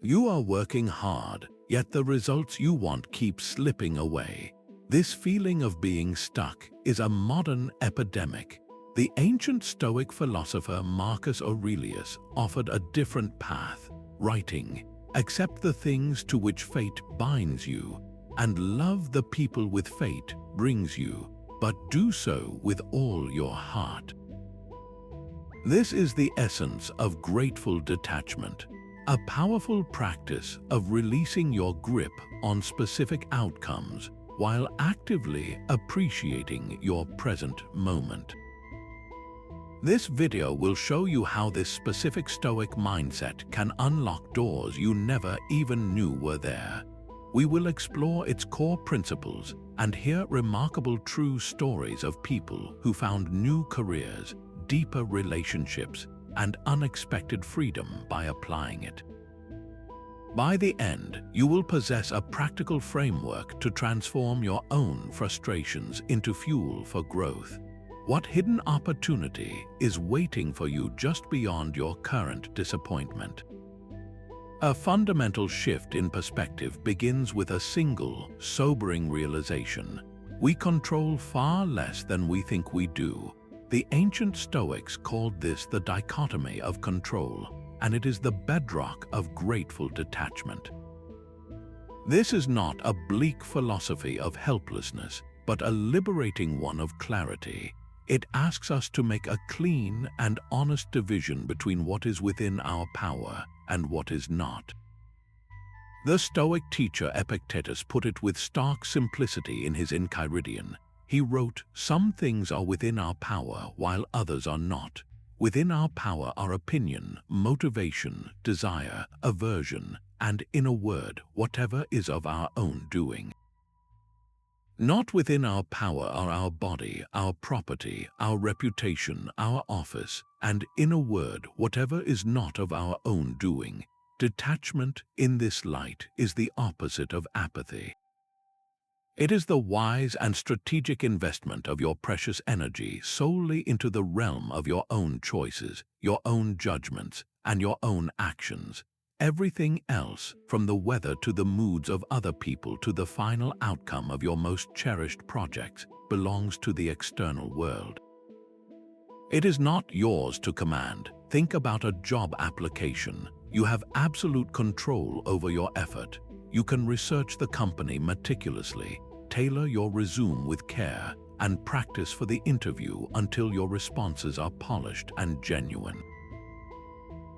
You are working hard, yet the results you want keep slipping away. This feeling of being stuck is a modern epidemic. The ancient Stoic philosopher Marcus Aurelius offered a different path, writing, "Accept the things to which fate binds you, and love the people with fate brings you, but do so with all your heart." This is the essence of grateful detachment, a powerful practice of releasing your grip on specific outcomes while actively appreciating your present moment. This video will show you how this specific Stoic mindset can unlock doors you never even knew were there. We will explore its core principles and hear remarkable true stories of people who found new careers, deeper relationships, and unexpected freedom by applying it. By the end, you will possess a practical framework to transform your own frustrations into fuel for growth. What hidden opportunity is waiting for you just beyond your current disappointment? A fundamental shift in perspective begins with a single, sobering realization. We control far less than we think we do. The ancient Stoics called this the dichotomy of control, and it is the bedrock of grateful detachment. This is not a bleak philosophy of helplessness, but a liberating one of clarity. It asks us to make a clean and honest division between what is within our power and what is not. The Stoic teacher Epictetus put it with stark simplicity in his Enchiridion. He wrote, "Some things are within our power while others are not. Within our power are opinion, motivation, desire, aversion, and, in a word, whatever is of our own doing. Not within our power are our body, our property, our reputation, our office, and, in a word, whatever is not of our own doing." Detachment, in this light, is the opposite of apathy. It is the wise and strategic investment of your precious energy solely into the realm of your own choices, your own judgments, and your own actions. Everything else, from the weather to the moods of other people to the final outcome of your most cherished projects, belongs to the external world. It is not yours to command. Think about a job application. You have absolute control over your effort. You can research the company meticulously, tailor your resume with care, and practice for the interview until your responses are polished and genuine.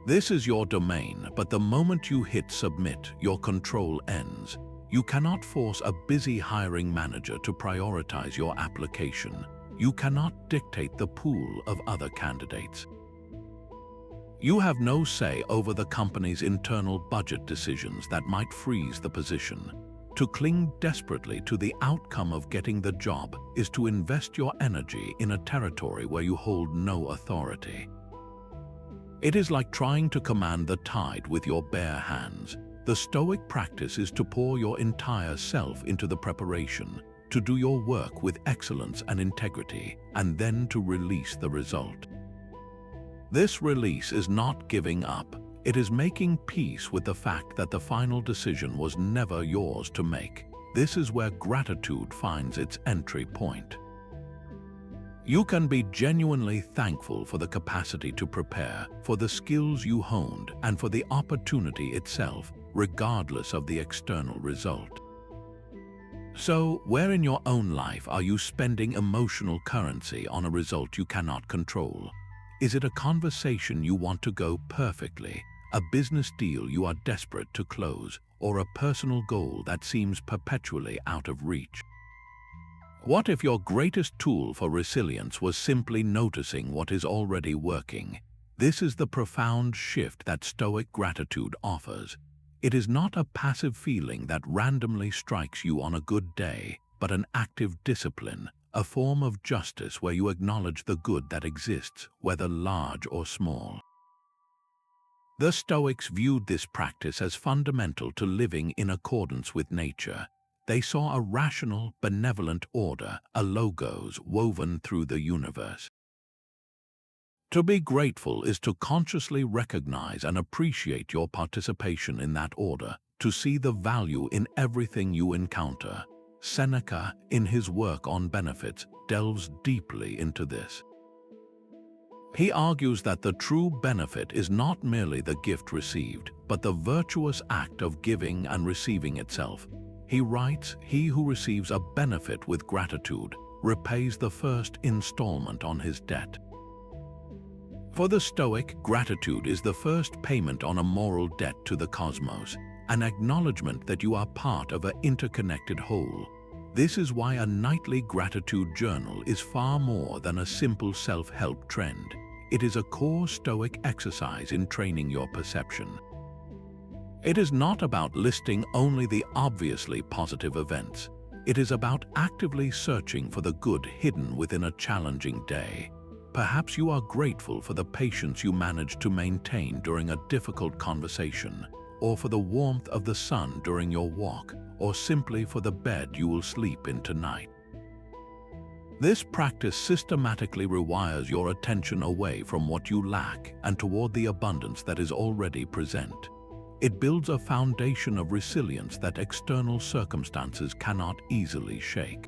This is your domain, but the moment you hit submit, your control ends. You cannot force a busy hiring manager to prioritize your application. You cannot dictate the pool of other candidates. You have no say over the company's internal budget decisions that might freeze the position. To cling desperately to the outcome of getting the job is to invest your energy in a territory where you hold no authority. It is like trying to command the tide with your bare hands. The Stoic practice is to pour your entire self into the preparation, to do your work with excellence and integrity, and then to release the result. This release is not giving up. It is making peace with the fact that the final decision was never yours to make. This is where gratitude finds its entry point. You can be genuinely thankful for the capacity to prepare, for the skills you honed, and for the opportunity itself, regardless of the external result. So, where in your own life are you spending emotional currency on a result you cannot control? Is it a conversation you want to go perfectly, a business deal you are desperate to close, or a personal goal that seems perpetually out of reach? What if your greatest tool for resilience was simply noticing what is already working? This is the profound shift that Stoic gratitude offers. It is not a passive feeling that randomly strikes you on a good day, but an active discipline, a form of justice where you acknowledge the good that exists, whether large or small. The Stoics viewed this practice as fundamental to living in accordance with nature. They saw a rational, benevolent order, a logos woven through the universe. To be grateful is to consciously recognize and appreciate your participation in that order, to see the value in everything you encounter. Seneca, in his work on benefits, delves deeply into this. He argues that the true benefit is not merely the gift received, but the virtuous act of giving and receiving itself. He writes, "He who receives a benefit with gratitude repays the first installment on his debt." For the Stoic, gratitude is the first payment on a moral debt to the cosmos, an acknowledgement that you are part of an interconnected whole. This is why a nightly gratitude journal is far more than a simple self-help trend. It is a core Stoic exercise in training your perception. It is not about listing only the obviously positive events. It is about actively searching for the good hidden within a challenging day. Perhaps you are grateful for the patience you managed to maintain during a difficult conversation, or for the warmth of the sun during your walk, or simply for the bed you will sleep in tonight. This practice systematically rewires your attention away from what you lack and toward the abundance that is already present. It builds a foundation of resilience that external circumstances cannot easily shake.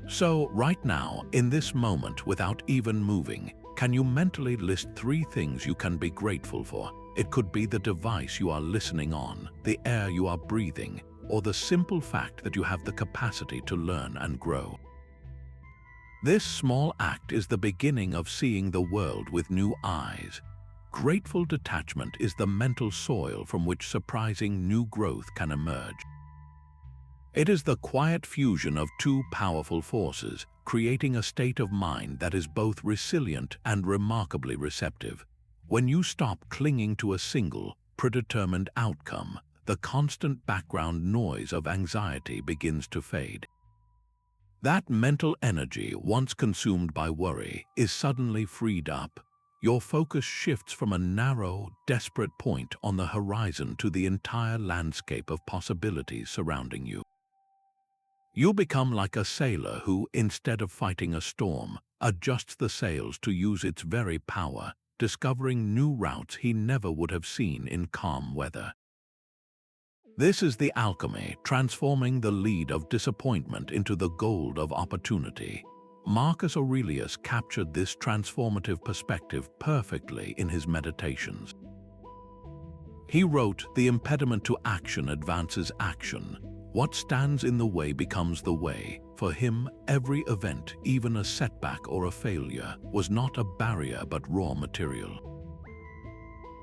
So, right now, in this moment, without even moving, can you mentally list 3 things you can be grateful for? It could be the device you are listening on, the air you are breathing, or the simple fact that you have the capacity to learn and grow. This small act is the beginning of seeing the world with new eyes. Grateful detachment is the mental soil from which surprising new growth can emerge. It is the quiet fusion of 2 powerful forces, creating a state of mind that is both resilient and remarkably receptive. When you stop clinging to a single, predetermined outcome, the constant background noise of anxiety begins to fade. That mental energy, once consumed by worry, is suddenly freed up. Your focus shifts from a narrow, desperate point on the horizon to the entire landscape of possibilities surrounding you. You become like a sailor who, instead of fighting a storm, adjusts the sails to use its very power, discovering new routes he never would have seen in calm weather. This is the alchemy, transforming the lead of disappointment into the gold of opportunity. Marcus Aurelius captured this transformative perspective perfectly in his Meditations. He wrote, "The impediment to action advances action. What stands in the way becomes the way." For him, every event, even a setback or a failure, was not a barrier but raw material.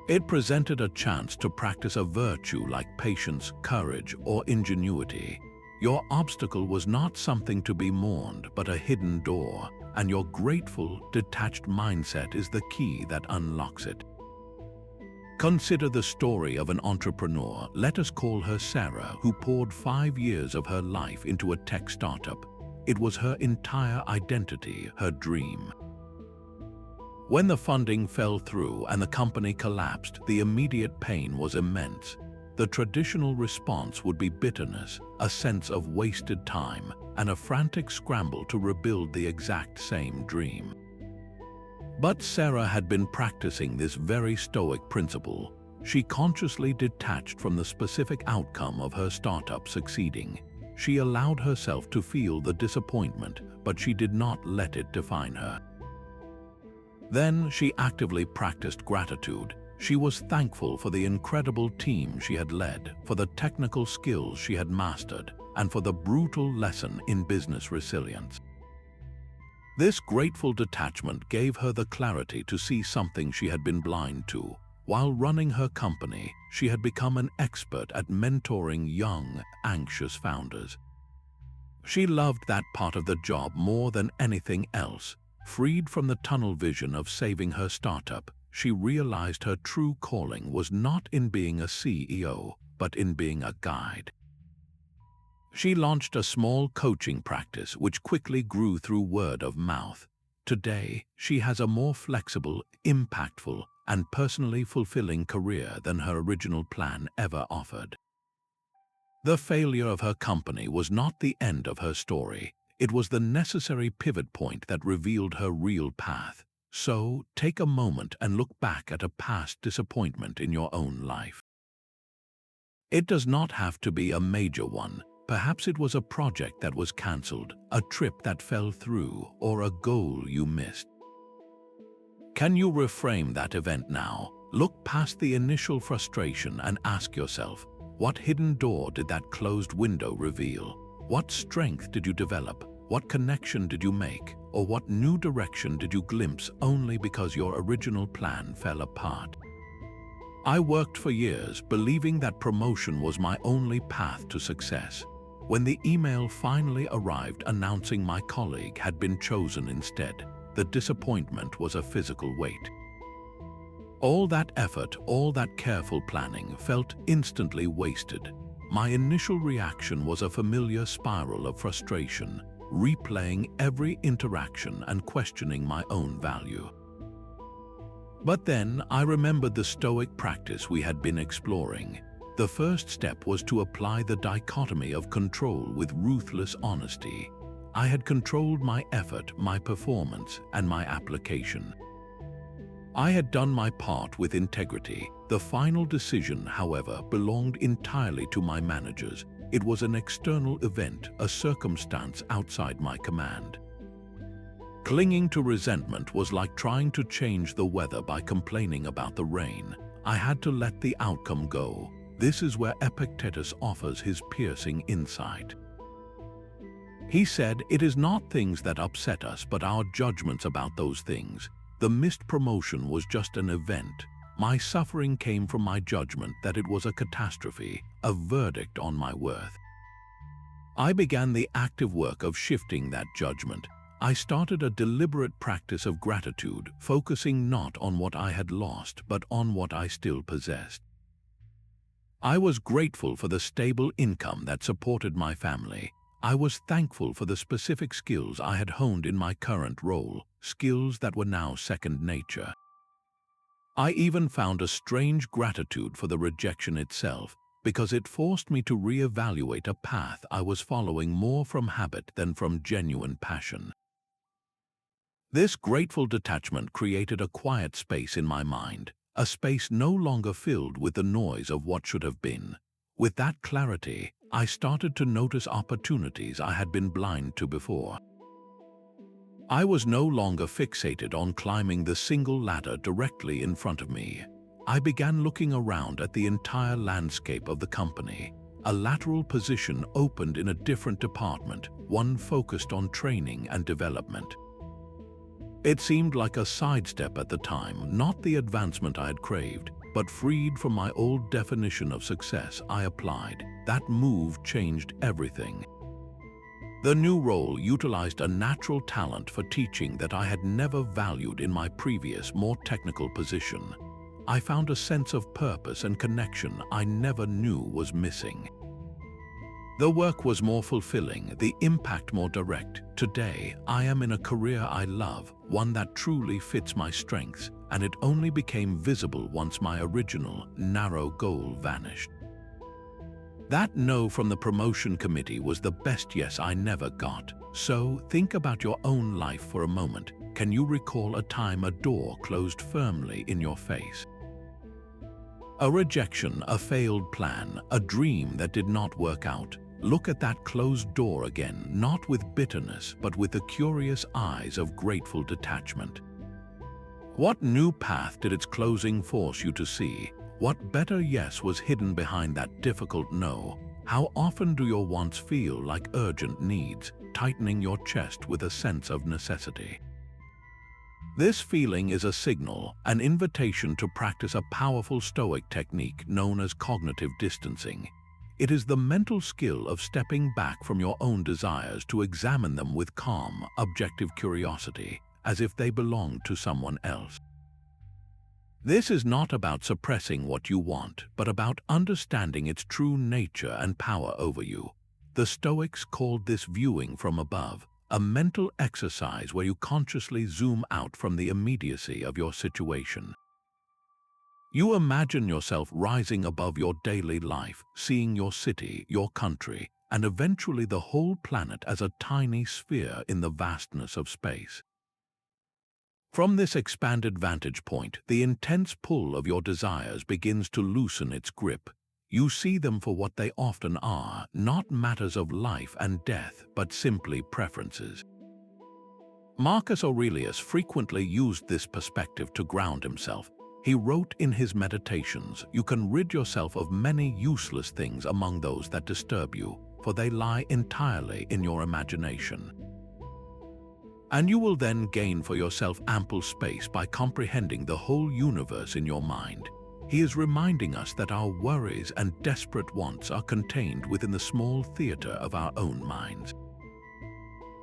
It presented a chance to practice a virtue like patience, courage, or ingenuity. Your obstacle was not something to be mourned, but a hidden door, and your grateful, detached mindset is the key that unlocks it. Consider the story of an entrepreneur, let us call her Sarah, who poured 5 years of her life into a tech startup. It was her entire identity, her dream. When the funding fell through and the company collapsed, the immediate pain was immense. The traditional response would be bitterness, a sense of wasted time, and a frantic scramble to rebuild the exact same dream. But Sarah had been practicing this very Stoic principle. She consciously detached from the specific outcome of her startup succeeding. She allowed herself to feel the disappointment, but she did not let it define her. Then she actively practiced gratitude. She was thankful for the incredible team she had led, for the technical skills she had mastered, and for the brutal lesson in business resilience. This grateful detachment gave her the clarity to see something she had been blind to. While running her company, she had become an expert at mentoring young, anxious founders. She loved that part of the job more than anything else. Freed from the tunnel vision of saving her startup, she realized her true calling was not in being a CEO, but in being a guide. She launched a small coaching practice which quickly grew through word of mouth. Today, she has a more flexible, impactful, and personally fulfilling career than her original plan ever offered. The failure of her company was not the end of her story. It was the necessary pivot point that revealed her real path. So, take a moment and look back at a past disappointment in your own life. It does not have to be a major one. Perhaps it was a project that was cancelled, a trip that fell through, or a goal you missed. Can you reframe that event now? Look past the initial frustration and ask yourself, what hidden door did that closed window reveal? What strength did you develop? What connection did you make? Or what new direction did you glimpse only because your original plan fell apart? I worked for years believing that promotion was my only path to success. When the email finally arrived announcing my colleague had been chosen instead, the disappointment was a physical weight. All that effort, all that careful planning felt instantly wasted. My initial reaction was a familiar spiral of frustration, replaying every interaction and questioning my own value. But then I remembered the Stoic practice we had been exploring. The first step was to apply the dichotomy of control with ruthless honesty. I had controlled my effort, my performance, and my application. I had done my part with integrity. The final decision, however, belonged entirely to my managers. It was an external event, a circumstance outside my command. Clinging to resentment was like trying to change the weather by complaining about the rain. I had to let the outcome go. This is where Epictetus offers his piercing insight. He said, "It is not things that upset us, but our judgments about those things. The missed promotion was just an event. My suffering came from my judgment that it was a catastrophe, a verdict on my worth." I began the active work of shifting that judgment. I started a deliberate practice of gratitude, focusing not on what I had lost, but on what I still possessed. I was grateful for the stable income that supported my family. I was thankful for the specific skills I had honed in my current role, skills that were now second nature. I even found a strange gratitude for the rejection itself, because it forced me to reevaluate a path I was following more from habit than from genuine passion. This grateful detachment created a quiet space in my mind, a space no longer filled with the noise of what should have been. With that clarity, I started to notice opportunities I had been blind to before. I was no longer fixated on climbing the single ladder directly in front of me. I began looking around at the entire landscape of the company. A lateral position opened in a different department, one focused on training and development. It seemed like a sidestep at the time, not the advancement I had craved, but freed from my old definition of success I applied. That move changed everything. The new role utilized a natural talent for teaching that I had never valued in my previous, more technical position. I found a sense of purpose and connection I never knew was missing. The work was more fulfilling, the impact more direct. Today, I am in a career I love, one that truly fits my strengths, and it only became visible once my original, narrow goal vanished. That no from the promotion committee was the best yes I never got. So, think about your own life for a moment. Can you recall a time a door closed firmly in your face? A rejection, a failed plan, a dream that did not work out. Look at that closed door again, not with bitterness, but with the curious eyes of grateful detachment. What new path did its closing force you to see? What better yes was hidden behind that difficult no? How often do your wants feel like urgent needs, tightening your chest with a sense of necessity? This feeling is a signal, an invitation to practice a powerful Stoic technique known as cognitive distancing. It is the mental skill of stepping back from your own desires to examine them with calm, objective curiosity, as if they belonged to someone else. This is not about suppressing what you want, but about understanding its true nature and power over you. The Stoics called this viewing from above, a mental exercise where you consciously zoom out from the immediacy of your situation. You imagine yourself rising above your daily life, seeing your city, your country, and eventually the whole planet as a tiny sphere in the vastness of space. From this expanded vantage point, the intense pull of your desires begins to loosen its grip. You see them for what they often are, not matters of life and death, but simply preferences. Marcus Aurelius frequently used this perspective to ground himself. He wrote in his Meditations, "You can rid yourself of many useless things among those that disturb you, for they lie entirely in your imagination. And you will then gain for yourself ample space by comprehending the whole universe in your mind." He is reminding us that our worries and desperate wants are contained within the small theater of our own minds.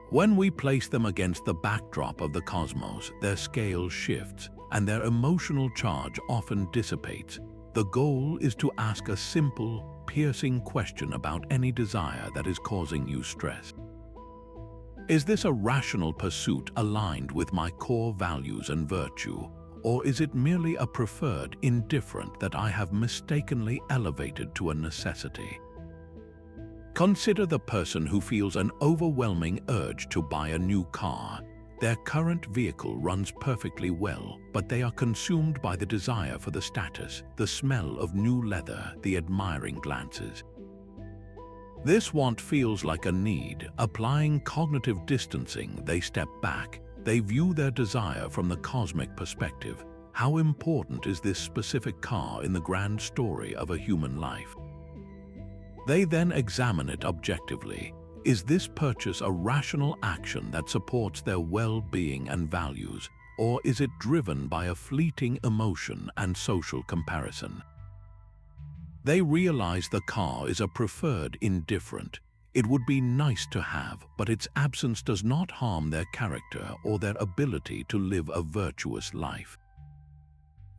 When we place them against the backdrop of the cosmos, their scale shifts, and their emotional charge often dissipates. The goal is to ask a simple, piercing question about any desire that is causing you stress. Is this a rational pursuit aligned with my core values and virtue, or is it merely a preferred indifferent that I have mistakenly elevated to a necessity? Consider the person who feels an overwhelming urge to buy a new car. Their current vehicle runs perfectly well, but they are consumed by the desire for the status, the smell of new leather, the admiring glances. This want feels like a need. Applying cognitive distancing, they step back. They view their desire from the cosmic perspective. How important is this specific car in the grand story of a human life? They then examine it objectively. Is this purchase a rational action that supports their well-being and values, or is it driven by a fleeting emotion and social comparison? They realize the car is a preferred indifferent. It would be nice to have, but its absence does not harm their character or their ability to live a virtuous life.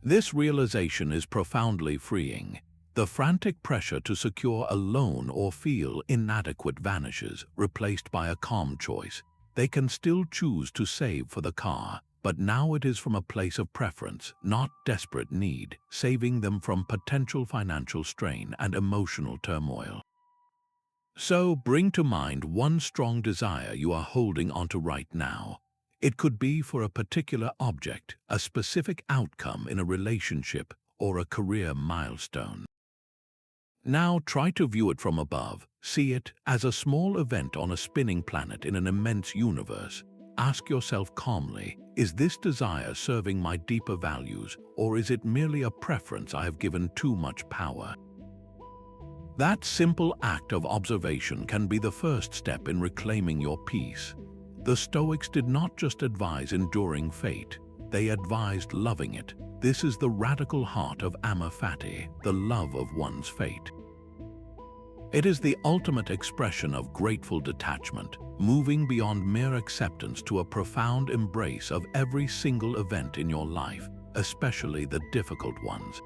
This realization is profoundly freeing. The frantic pressure to secure a loan or feel inadequate vanishes, replaced by a calm choice. They can still choose to save for the car, but now it is from a place of preference, not desperate need, saving them from potential financial strain and emotional turmoil. So bring to mind one strong desire you are holding onto right now. It could be for a particular object, a specific outcome in a relationship, or a career milestone. Now try to view it from above. See it as a small event on a spinning planet in an immense universe. Ask yourself calmly, is this desire serving my deeper values, or is it merely a preference I have given too much power? That simple act of observation can be the first step in reclaiming your peace. The Stoics did not just advise enduring fate, they advised loving it. This is the radical heart of Amor Fati, the love of one's fate. It is the ultimate expression of grateful detachment, moving beyond mere acceptance to a profound embrace of every single event in your life, especially the difficult ones.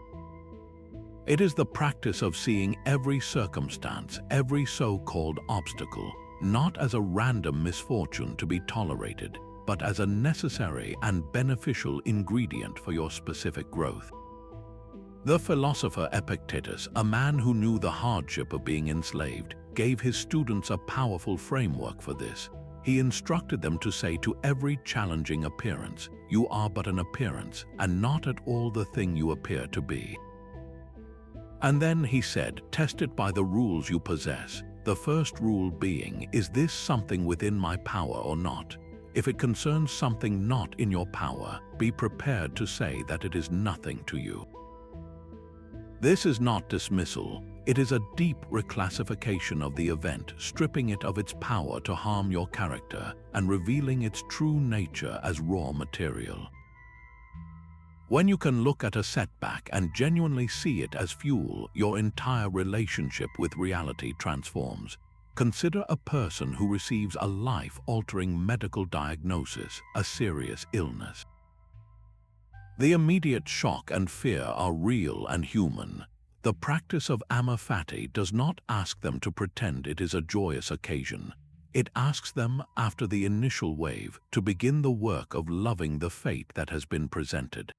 It is the practice of seeing every circumstance, every so-called obstacle, not as a random misfortune to be tolerated, but as a necessary and beneficial ingredient for your specific growth. The philosopher Epictetus, a man who knew the hardship of being enslaved, gave his students a powerful framework for this. He instructed them to say to every challenging appearance, "You are but an appearance, and not at all the thing you appear to be." And then he said, "Test it by the rules you possess." The first rule being, is this something within my power or not? If it concerns something not in your power, be prepared to say that it is nothing to you. This is not dismissal, it is a deep reclassification of the event, stripping it of its power to harm your character and revealing its true nature as raw material. When you can look at a setback and genuinely see it as fuel, your entire relationship with reality transforms. Consider a person who receives a life-altering medical diagnosis, a serious illness. The immediate shock and fear are real and human. The practice of Amor Fati does not ask them to pretend it is a joyous occasion. It asks them, after the initial wave, to begin the work of loving the fate that has been presented.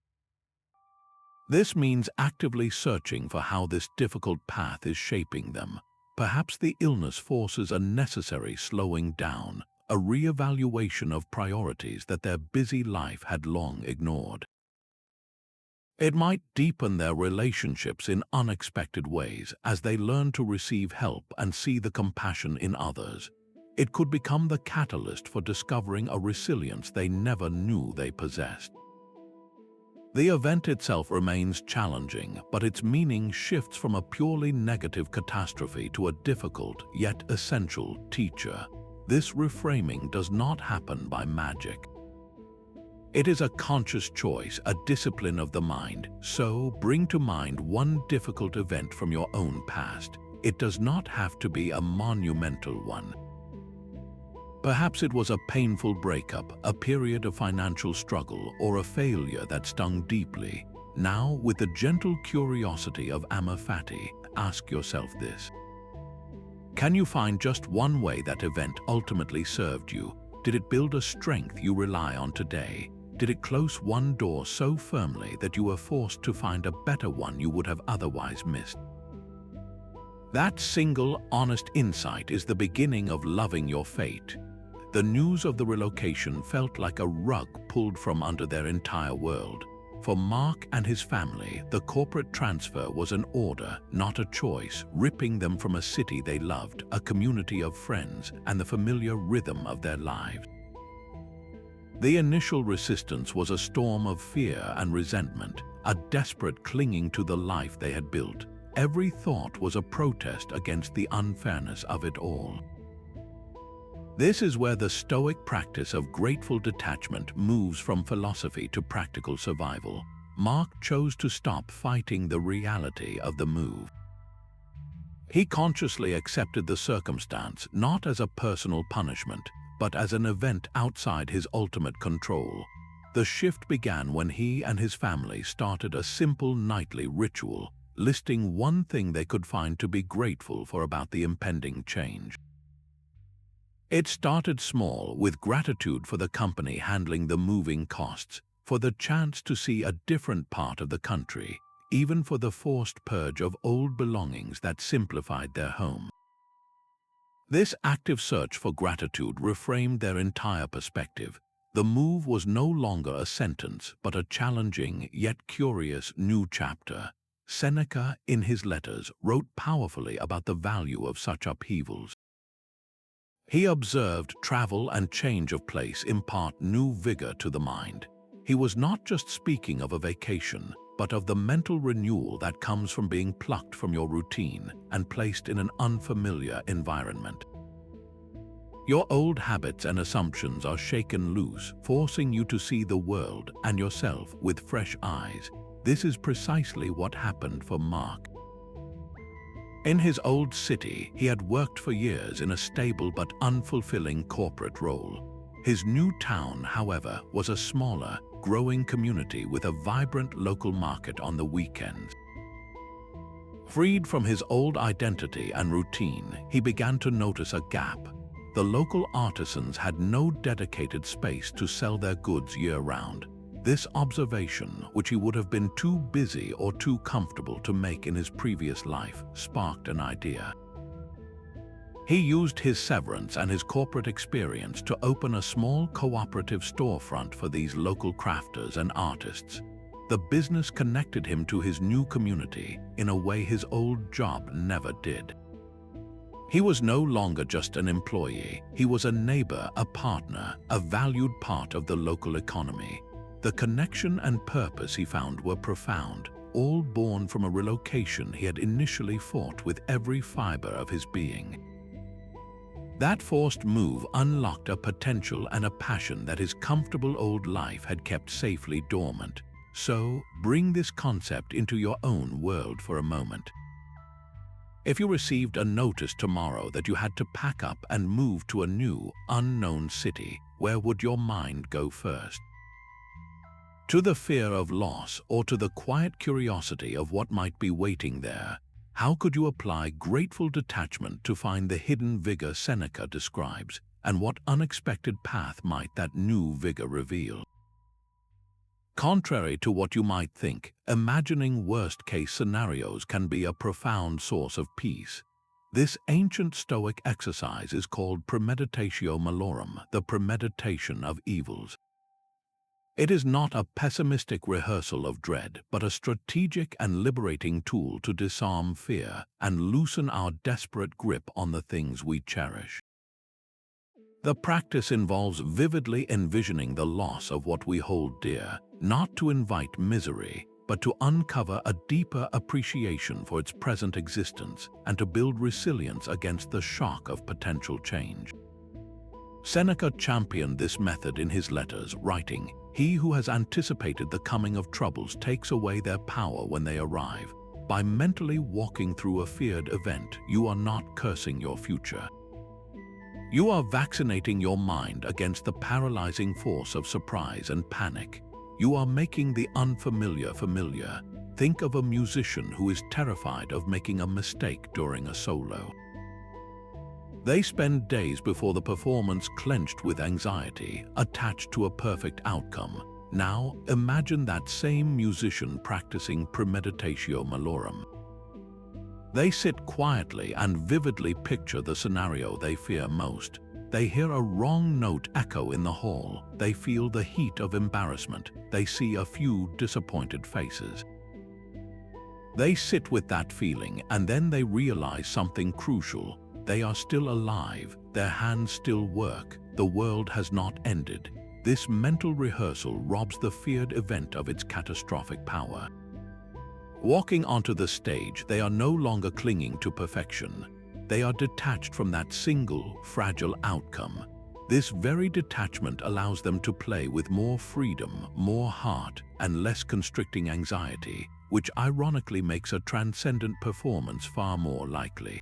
This means actively searching for how this difficult path is shaping them. Perhaps the illness forces a necessary slowing down, a reevaluation of priorities that their busy life had long ignored. It might deepen their relationships in unexpected ways as they learn to receive help and see the compassion in others. It could become the catalyst for discovering a resilience they never knew they possessed. The event itself remains challenging, but its meaning shifts from a purely negative catastrophe to a difficult yet essential teacher. This reframing does not happen by magic. It is a conscious choice, a discipline of the mind. So, bring to mind one difficult event from your own past. It does not have to be a monumental one. Perhaps it was a painful breakup, a period of financial struggle, or a failure that stung deeply. Now, with the gentle curiosity of Amor Fati, ask yourself this. Can you find just one way that event ultimately served you? Did it build a strength you rely on today? Did it close one door so firmly that you were forced to find a better one you would have otherwise missed? That single, honest insight is the beginning of loving your fate. The news of the relocation felt like a rug pulled from under their entire world. For Mark and his family, the corporate transfer was an order, not a choice, ripping them from a city they loved, a community of friends, and the familiar rhythm of their lives. The initial resistance was a storm of fear and resentment, a desperate clinging to the life they had built. Every thought was a protest against the unfairness of it all. This is where the Stoic practice of grateful detachment moves from philosophy to practical survival. Mark chose to stop fighting the reality of the move. He consciously accepted the circumstance not as a personal punishment, but as an event outside his ultimate control. The shift began when he and his family started a simple nightly ritual, listing one thing they could find to be grateful for about the impending change. It started small, with gratitude for the company handling the moving costs, for the chance to see a different part of the country, even for the forced purge of old belongings that simplified their home. This active search for gratitude reframed their entire perspective. The move was no longer a sentence, but a challenging yet curious new chapter. Seneca, in his letters, wrote powerfully about the value of such upheavals. He observed travel and change of place impart new vigor to the mind. He was not just speaking of a vacation, but of the mental renewal that comes from being plucked from your routine and placed in an unfamiliar environment. Your old habits and assumptions are shaken loose, forcing you to see the world and yourself with fresh eyes. This is precisely what happened for Mark. In his old city, he had worked for years in a stable but unfulfilling corporate role. His new town, however, was a smaller, growing community with a vibrant local market on the weekends. Freed from his old identity and routine, he began to notice a gap. The local artisans had no dedicated space to sell their goods year-round. This observation, which he would have been too busy or too comfortable to make in his previous life, sparked an idea. He used his severance and his corporate experience to open a small cooperative storefront for these local crafters and artists. The business connected him to his new community in a way his old job never did. He was no longer just an employee. He was a neighbor, a partner, a valued part of the local economy. The connection and purpose he found were profound, all born from a relocation he had initially fought with every fiber of his being. That forced move unlocked a potential and a passion that his comfortable old life had kept safely dormant. So, bring this concept into your own world for a moment. If you received a notice tomorrow that you had to pack up and move to a new, unknown city, where would your mind go first? To the fear of loss or to the quiet curiosity of what might be waiting there? How could you apply grateful detachment to find the hidden vigor Seneca describes, and what unexpected path might that new vigor reveal? Contrary to what you might think, imagining worst-case scenarios can be a profound source of peace. This ancient Stoic exercise is called Premeditatio Malorum, the premeditation of evils. It is not a pessimistic rehearsal of dread, but a strategic and liberating tool to disarm fear and loosen our desperate grip on the things we cherish. The practice involves vividly envisioning the loss of what we hold dear, not to invite misery, but to uncover a deeper appreciation for its present existence and to build resilience against the shock of potential change. Seneca championed this method in his letters, writing, "He who has anticipated the coming of troubles takes away their power when they arrive. By mentally walking through a feared event, you are not cursing your future. You are vaccinating your mind against the paralyzing force of surprise and panic. You are making the unfamiliar familiar. Think of a musician who is terrified of making a mistake during a solo. They spend days before the performance clenched with anxiety, attached to a perfect outcome. Now, imagine that same musician practicing Premeditatio Malorum. They sit quietly and vividly picture the scenario they fear most. They hear a wrong note echo in the hall. They feel the heat of embarrassment. They see a few disappointed faces. They sit with that feeling, and then they realize something crucial. They are still alive, their hands still work, the world has not ended. This mental rehearsal robs the feared event of its catastrophic power. Walking onto the stage, they are no longer clinging to perfection. They are detached from that single, fragile outcome. This very detachment allows them to play with more freedom, more heart, and less constricting anxiety, which ironically makes a transcendent performance far more likely.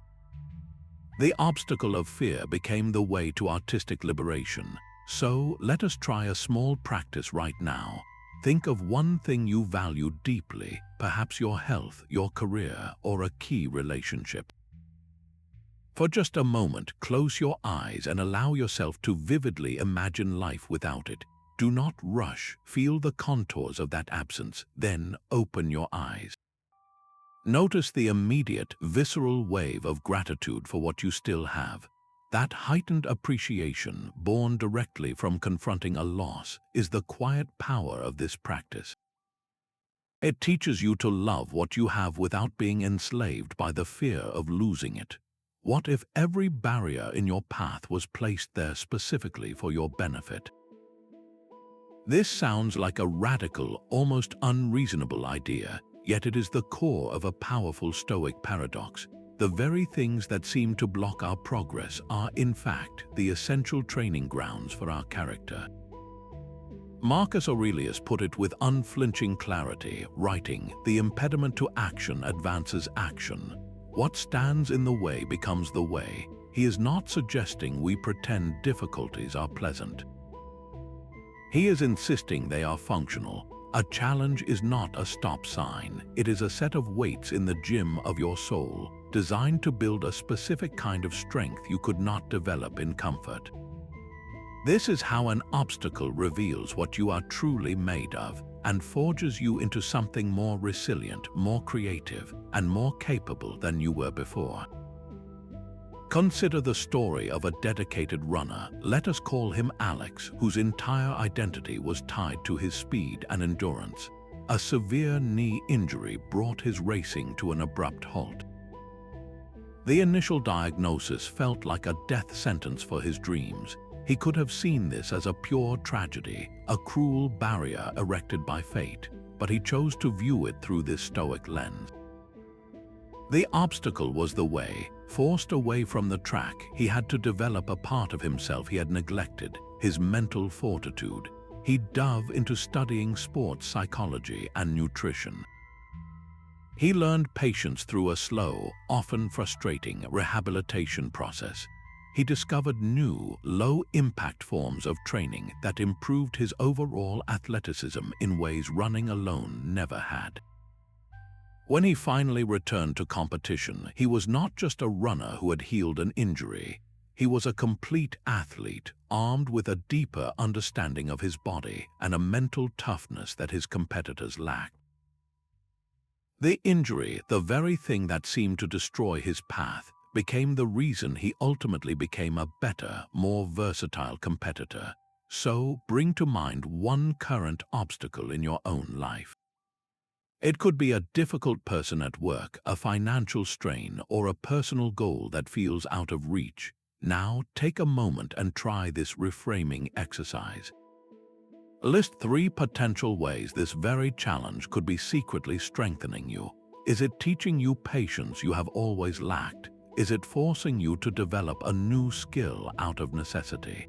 The obstacle of fear became the way to artistic liberation. So, let us try a small practice right now. Think of one thing you value deeply, perhaps your health, your career, or a key relationship. For just a moment, close your eyes and allow yourself to vividly imagine life without it. Do not rush, feel the contours of that absence, then open your eyes. Notice the immediate, visceral wave of gratitude for what you still have. That heightened appreciation, born directly from confronting a loss, is the quiet power of this practice. It teaches you to love what you have without being enslaved by the fear of losing it. What if every barrier in your path was placed there specifically for your benefit? This sounds like a radical, almost unreasonable idea, yet it is the core of a powerful Stoic paradox. The very things that seem to block our progress are, in fact, the essential training grounds for our character. Marcus Aurelius put it with unflinching clarity, writing, "The impediment to action advances action. What stands in the way becomes the way." He is not suggesting we pretend difficulties are pleasant. He is insisting they are functional. A challenge is not a stop sign. It is a set of weights in the gym of your soul, designed to build a specific kind of strength you could not develop in comfort. This is how an obstacle reveals what you are truly made of and forges you into something more resilient, more creative, and more capable than you were before. Consider the story of a dedicated runner. Let us call him Alex, whose entire identity was tied to his speed and endurance. A severe knee injury brought his racing to an abrupt halt. The initial diagnosis felt like a death sentence for his dreams. He could have seen this as a pure tragedy, a cruel barrier erected by fate, but he chose to view it through this Stoic lens. The obstacle was the way. Forced away from the track, he had to develop a part of himself he had neglected, his mental fortitude. He dove into studying sports psychology and nutrition. He learned patience through a slow, often frustrating rehabilitation process. He discovered new, low-impact forms of training that improved his overall athleticism in ways running alone never had. When he finally returned to competition, he was not just a runner who had healed an injury. He was a complete athlete, armed with a deeper understanding of his body and a mental toughness that his competitors lacked. The injury, the very thing that seemed to destroy his path, became the reason he ultimately became a better, more versatile competitor. So, bring to mind one current obstacle in your own life. It could be a difficult person at work, a financial strain, or a personal goal that feels out of reach. Now, take a moment and try this reframing exercise. List 3 potential ways this very challenge could be secretly strengthening you. Is it teaching you patience you have always lacked? Is it forcing you to develop a new skill out of necessity?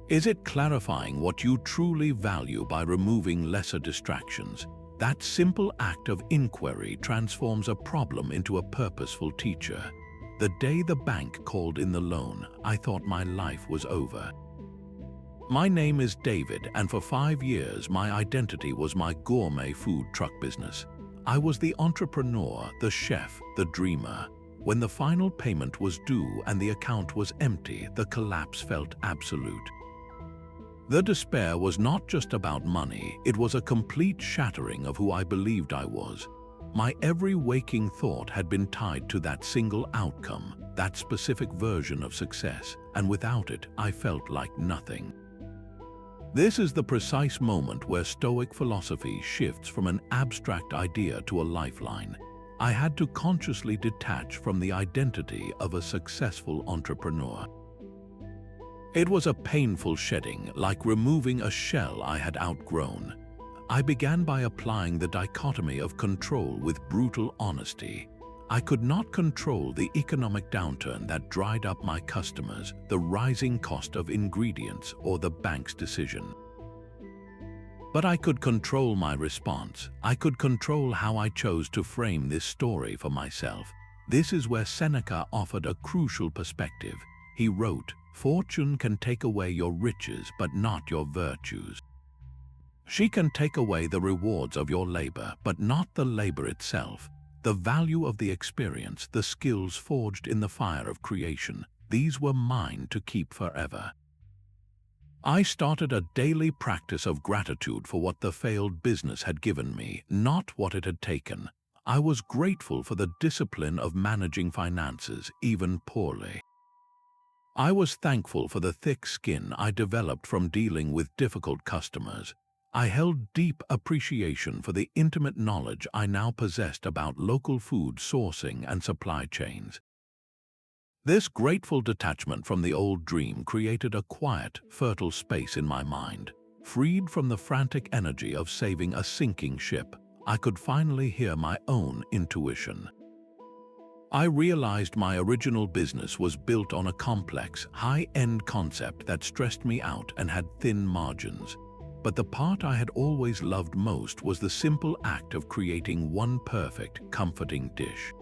Is it clarifying what you truly value by removing lesser distractions? That simple act of inquiry transforms a problem into a purposeful teacher. The day the bank called in the loan, I thought my life was over. My name is David, and for 5 years my identity was my gourmet food truck business. I was the entrepreneur, the chef, the dreamer. When the final payment was due and the account was empty, the collapse felt absolute. The despair was not just about money, it was a complete shattering of who I believed I was. My every waking thought had been tied to that single outcome, that specific version of success, and without it, I felt like nothing. This is the precise moment where Stoic philosophy shifts from an abstract idea to a lifeline. I had to consciously detach from the identity of a successful entrepreneur. It was a painful shedding, like removing a shell I had outgrown. I began by applying the dichotomy of control with brutal honesty. I could not control the economic downturn that dried up my customers, the rising cost of ingredients, or the bank's decision. But I could control my response. I could control how I chose to frame this story for myself. This is where Seneca offered a crucial perspective. He wrote, "Fortune can take away your riches, but not your virtues. She can take away the rewards of your labor, but not the labor itself. The value of the experience, the skills forged in the fire of creation, these were mine to keep forever." I started a daily practice of gratitude for what the failed business had given me, not what it had taken. I was grateful for the discipline of managing finances, even poorly. I was thankful for the thick skin I developed from dealing with difficult customers. I held deep appreciation for the intimate knowledge I now possessed about local food sourcing and supply chains. This grateful detachment from the old dream created a quiet, fertile space in my mind. Freed from the frantic energy of saving a sinking ship, I could finally hear my own intuition. I realized my original business was built on a complex, high-end concept that stressed me out and had thin margins. But the part I had always loved most was the simple act of creating one perfect, comforting dish.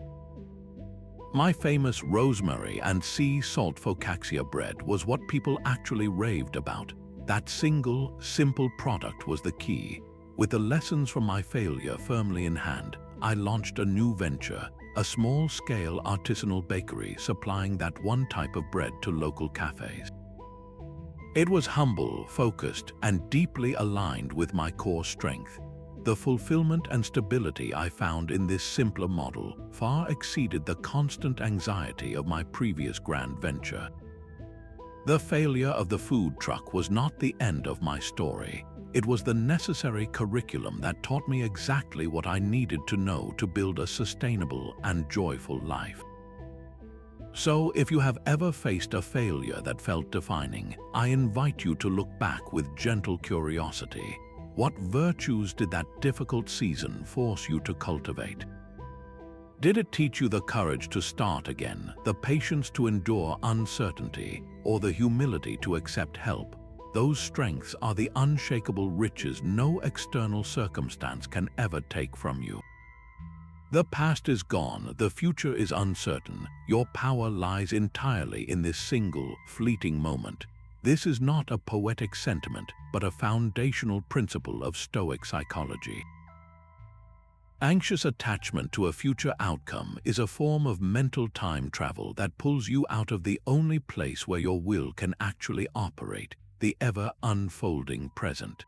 My famous rosemary and sea salt focaccia bread was what people actually raved about. That single, simple product was the key. With the lessons from my failure firmly in hand, I launched a new venture, a small-scale artisanal bakery supplying that one type of bread to local cafes. It was humble, focused, and deeply aligned with my core strength. The fulfillment and stability I found in this simpler model far exceeded the constant anxiety of my previous grand venture. The failure of the food truck was not the end of my story. It was the necessary curriculum that taught me exactly what I needed to know to build a sustainable and joyful life. So, if you have ever faced a failure that felt defining, I invite you to look back with gentle curiosity. What virtues did that difficult season force you to cultivate? Did it teach you the courage to start again, the patience to endure uncertainty, or the humility to accept help? Those strengths are the unshakable riches no external circumstance can ever take from you. The past is gone, the future is uncertain. Your power lies entirely in this single, fleeting moment. This is not a poetic sentiment, but a foundational principle of Stoic psychology. Anxious attachment to a future outcome is a form of mental time travel that pulls you out of the only place where your will can actually operate, the ever-unfolding present.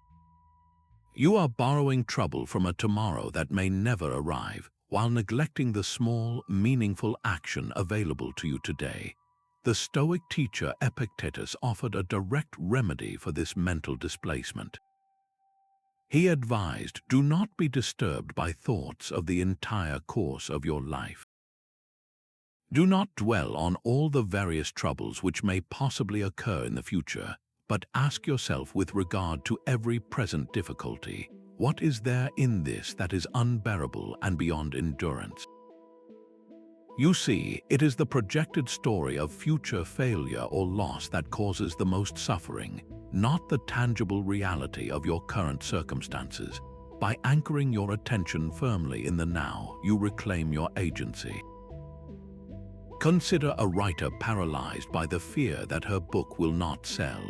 You are borrowing trouble from a tomorrow that may never arrive, while neglecting the small, meaningful action available to you today. The Stoic teacher Epictetus offered a direct remedy for this mental displacement. He advised, do not be disturbed by thoughts of the entire course of your life. Do not dwell on all the various troubles which may possibly occur in the future, but ask yourself with regard to every present difficulty, what is there in this that is unbearable and beyond endurance? You see, it is the projected story of future failure or loss that causes the most suffering, not the tangible reality of your current circumstances. By anchoring your attention firmly in the now, you reclaim your agency. Consider a writer paralyzed by the fear that her book will not sell.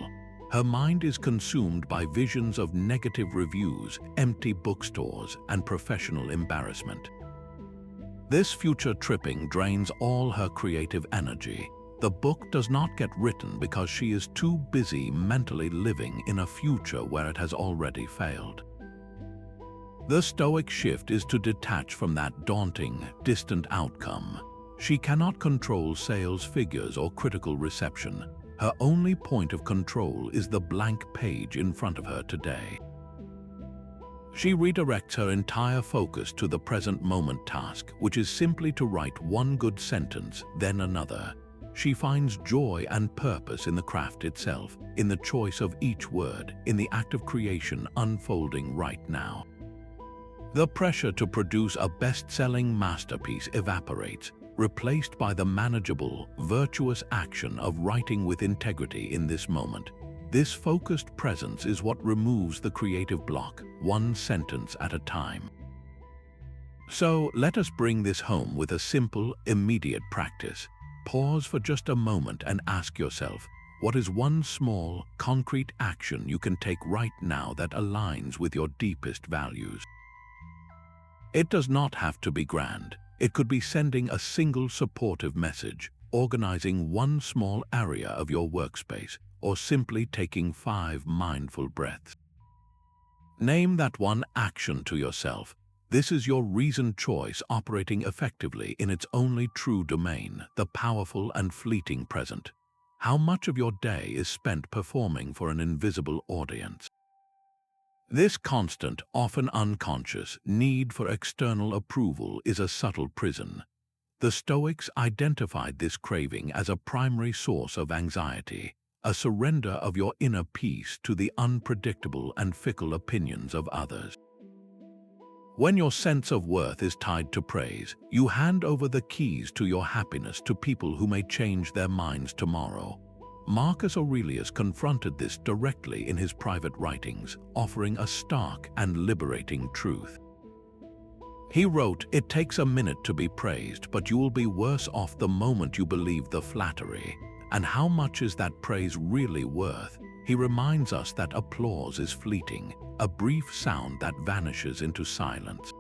Her mind is consumed by visions of negative reviews, empty bookstores, and professional embarrassment. This future tripping drains all her creative energy. The book does not get written because she is too busy mentally living in a future where it has already failed. The Stoic shift is to detach from that daunting, distant outcome. She cannot control sales figures or critical reception. Her only point of control is the blank page in front of her today. She redirects her entire focus to the present moment task, which is simply to write one good sentence, then another. She finds joy and purpose in the craft itself, in the choice of each word, in the act of creation unfolding right now. The pressure to produce a best-selling masterpiece evaporates, replaced by the manageable, virtuous action of writing with integrity in this moment. This focused presence is what removes the creative block, one sentence at a time. So let us bring this home with a simple, immediate practice. Pause for just a moment and ask yourself, what is one small, concrete action you can take right now that aligns with your deepest values? It does not have to be grand. It could be sending a single supportive message, organizing one small area of your workspace, or simply taking 5 mindful breaths. Name that one action to yourself. This is your reasoned choice operating effectively in its only true domain, the powerful and fleeting present. How much of your day is spent performing for an invisible audience? This constant, often unconscious, need for external approval is a subtle prison. The Stoics identified this craving as a primary source of anxiety, a surrender of your inner peace to the unpredictable and fickle opinions of others. When your sense of worth is tied to praise, you hand over the keys to your happiness to people who may change their minds tomorrow. Marcus Aurelius confronted this directly in his private writings, offering a stark and liberating truth. He wrote, "It takes a minute to be praised, but you will be worse off the moment you believe the flattery. And how much is that praise really worth?" He reminds us that applause is fleeting, a brief sound that vanishes into silence.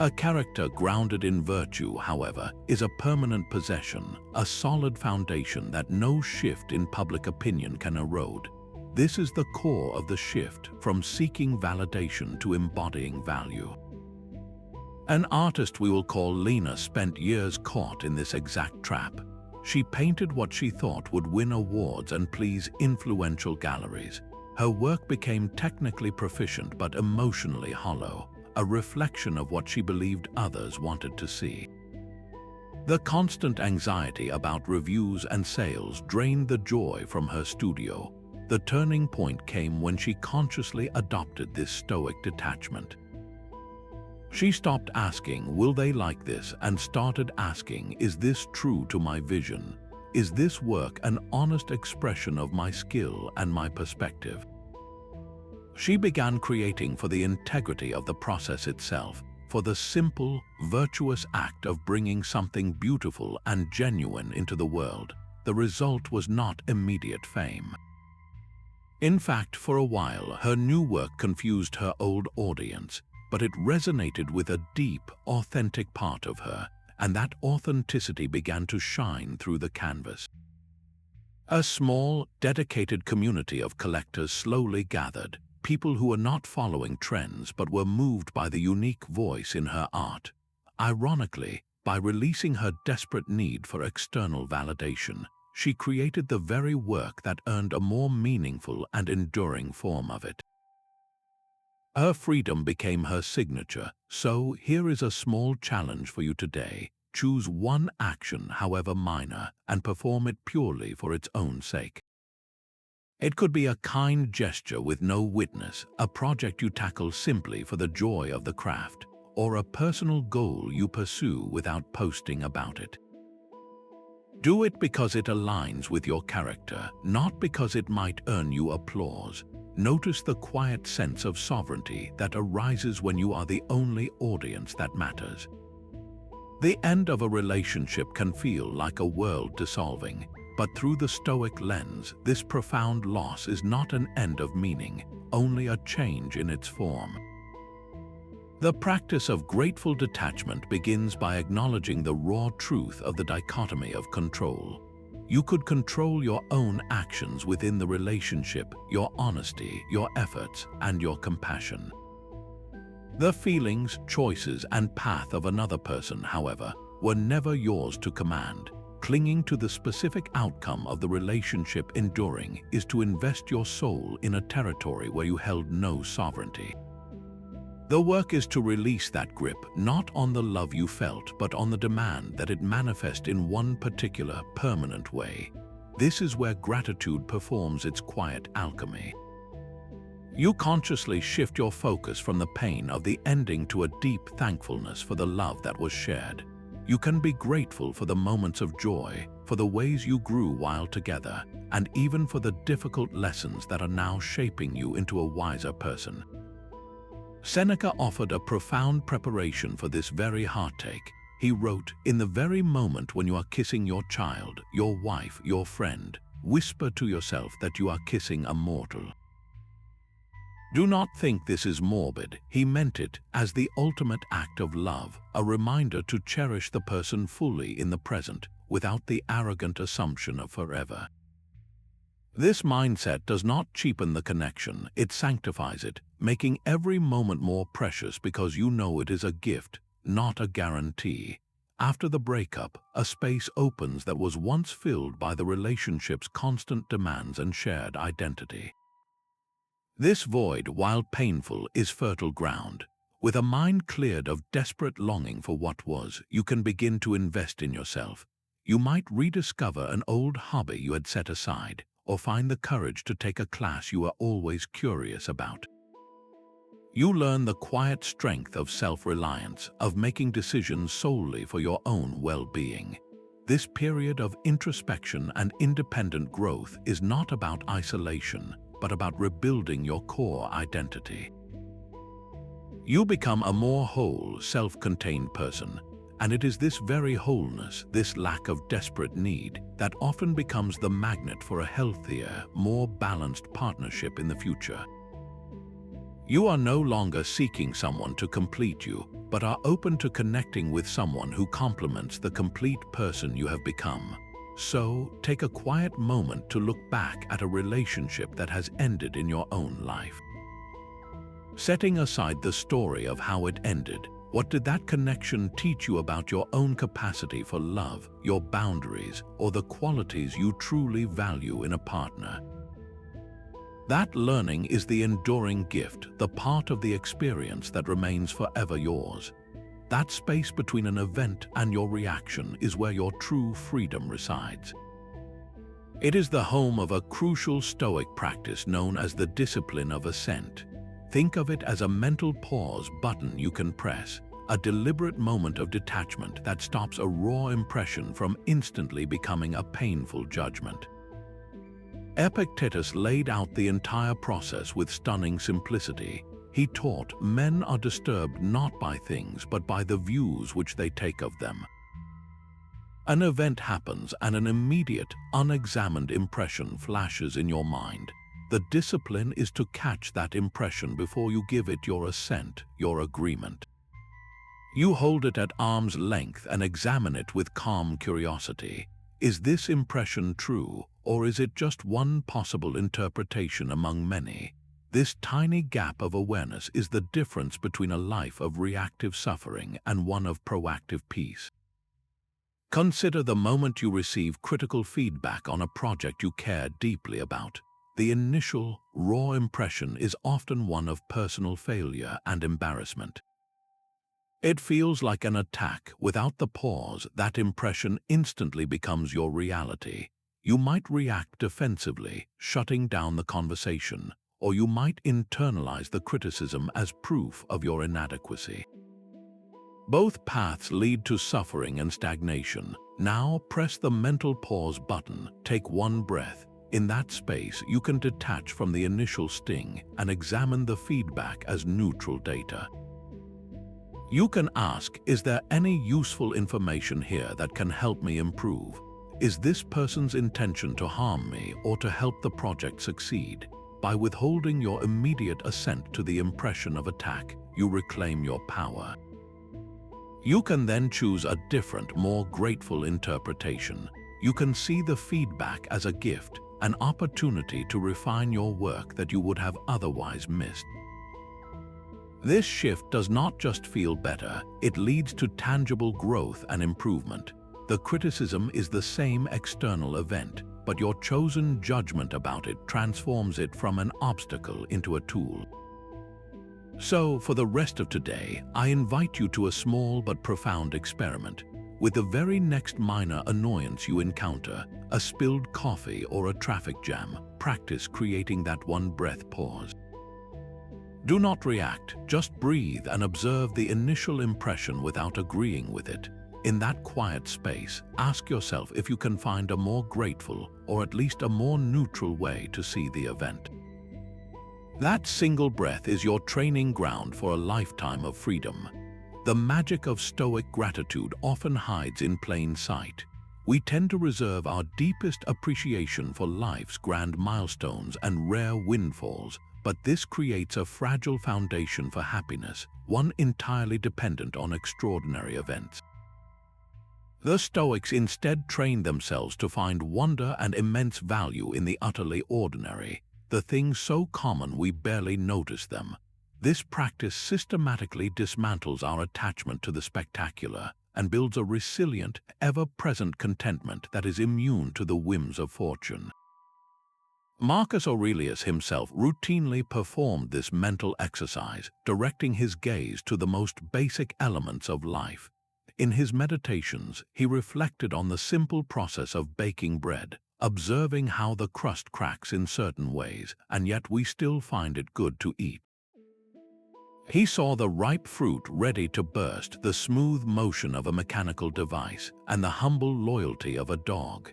A character grounded in virtue, however, is a permanent possession, a solid foundation that no shift in public opinion can erode. This is the core of the shift from seeking validation to embodying value. An artist we will call Lena spent years caught in this exact trap. She painted what she thought would win awards and please influential galleries. Her work became technically proficient but emotionally hollow, a reflection of what she believed others wanted to see. The constant anxiety about reviews and sales drained the joy from her studio. The turning point came when she consciously adopted this Stoic detachment. She stopped asking, "Will they like this?" and started asking, "Is this true to my vision? Is this work an honest expression of my skill and my perspective?" She began creating for the integrity of the process itself, for the simple, virtuous act of bringing something beautiful and genuine into the world. The result was not immediate fame. In fact, for a while, her new work confused her old audience, but it resonated with a deep, authentic part of her, and that authenticity began to shine through the canvas. A small, dedicated community of collectors slowly gathered, people who were not following trends but were moved by the unique voice in her art. Ironically, by releasing her desperate need for external validation, she created the very work that earned a more meaningful and enduring form of it. Her freedom became her signature, so here is a small challenge for you today. Choose one action, however minor, and perform it purely for its own sake. It could be a kind gesture with no witness, a project you tackle simply for the joy of the craft, or a personal goal you pursue without posting about it. Do it because it aligns with your character, not because it might earn you applause. Notice the quiet sense of sovereignty that arises when you are the only audience that matters. The end of a relationship can feel like a world dissolving, but through the Stoic lens, this profound loss is not an end of meaning, only a change in its form. The practice of grateful detachment begins by acknowledging the raw truth of the dichotomy of control. You could control your own actions within the relationship, your honesty, your efforts, and your compassion. The feelings, choices, and path of another person, however, were never yours to command. Clinging to the specific outcome of the relationship enduring is to invest your soul in a territory where you held no sovereignty. The work is to release that grip, not on the love you felt, but on the demand that it manifest in one particular, permanent way. This is where gratitude performs its quiet alchemy. You consciously shift your focus from the pain of the ending to a deep thankfulness for the love that was shared. You can be grateful for the moments of joy, for the ways you grew while together, and even for the difficult lessons that are now shaping you into a wiser person. Seneca offered a profound preparation for this very heartache. He wrote, "In the very moment when you are kissing your child, your wife, your friend, whisper to yourself that you are kissing a mortal." Do not think this is morbid. He meant it as the ultimate act of love, a reminder to cherish the person fully in the present, without the arrogant assumption of forever. This mindset does not cheapen the connection, it sanctifies it, making every moment more precious because you know it is a gift, not a guarantee. After the breakup, a space opens that was once filled by the relationship's constant demands and shared identity. This void, while painful, is fertile ground. With a mind cleared of desperate longing for what was, you can begin to invest in yourself. You might rediscover an old hobby you had set aside, or find the courage to take a class you were always curious about. You learn the quiet strength of self-reliance, of making decisions solely for your own well-being. This period of introspection and independent growth is not about isolation, but about rebuilding your core identity. You become a more whole, self-contained person, and it is this very wholeness, this lack of desperate need, that often becomes the magnet for a healthier, more balanced partnership in the future. You are no longer seeking someone to complete you, but are open to connecting with someone who complements the complete person you have become. So, take a quiet moment to look back at a relationship that has ended in your own life. Setting aside the story of how it ended, what did that connection teach you about your own capacity for love, your boundaries, or the qualities you truly value in a partner? That learning is the enduring gift, the part of the experience that remains forever yours. That space between an event and your reaction is where your true freedom resides. It is the home of a crucial Stoic practice known as the Discipline of Assent. Think of it as a mental pause button you can press, a deliberate moment of detachment that stops a raw impression from instantly becoming a painful judgment. Epictetus laid out the entire process with stunning simplicity. He taught men are disturbed not by things but by the views which they take of them. An event happens and an immediate, unexamined impression flashes in your mind. The discipline is to catch that impression before you give it your assent, your agreement. You hold it at arm's length and examine it with calm curiosity. Is this impression true, or is it just one possible interpretation among many? This tiny gap of awareness is the difference between a life of reactive suffering and one of proactive peace. Consider the moment you receive critical feedback on a project you care deeply about. The initial, raw impression is often one of personal failure and embarrassment. It feels like an attack. Without the pause, that impression instantly becomes your reality. You might react defensively, shutting down the conversation, or you might internalize the criticism as proof of your inadequacy. Both paths lead to suffering and stagnation. Now press the mental pause button. Take one breath. In that space, you can detach from the initial sting and examine the feedback as neutral data. You can ask, is there any useful information here that can help me improve? Is this person's intention to harm me or to help the project succeed? By withholding your immediate assent to the impression of attack, you reclaim your power. You can then choose a different, more grateful interpretation. You can see the feedback as a gift, an opportunity to refine your work that you would have otherwise missed. This shift does not just feel better, it leads to tangible growth and improvement. The criticism is the same external event, but your chosen judgment about it transforms it from an obstacle into a tool. So, for the rest of today, I invite you to a small but profound experiment. With the very next minor annoyance you encounter, a spilled coffee or a traffic jam, practice creating that one-breath pause. Do not react, just breathe and observe the initial impression without agreeing with it. In that quiet space, ask yourself if you can find a more grateful or at least a more neutral way to see the event. That single breath is your training ground for a lifetime of freedom. The magic of Stoic gratitude often hides in plain sight. We tend to reserve our deepest appreciation for life's grand milestones and rare windfalls, but this creates a fragile foundation for happiness, one entirely dependent on extraordinary events. The Stoics instead trained themselves to find wonder and immense value in the utterly ordinary, the things so common we barely notice them. This practice systematically dismantles our attachment to the spectacular and builds a resilient, ever-present contentment that is immune to the whims of fortune. Marcus Aurelius himself routinely performed this mental exercise, directing his gaze to the most basic elements of life. In his meditations, he reflected on the simple process of baking bread, observing how the crust cracks in certain ways, and yet we still find it good to eat. He saw the ripe fruit ready to burst, the smooth motion of a mechanical device, and the humble loyalty of a dog.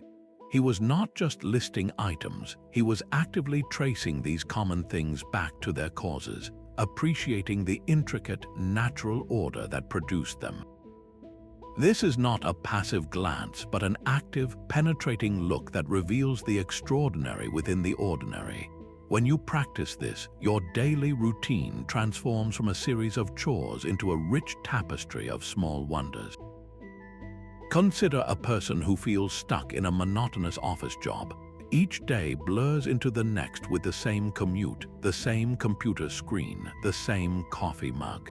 He was not just listing items, he was actively tracing these common things back to their causes, appreciating the intricate, natural order that produced them. This is not a passive glance, but an active, penetrating look that reveals the extraordinary within the ordinary. When you practice this, your daily routine transforms from a series of chores into a rich tapestry of small wonders. Consider a person who feels stuck in a monotonous office job. Each day blurs into the next with the same commute, the same computer screen, the same coffee mug.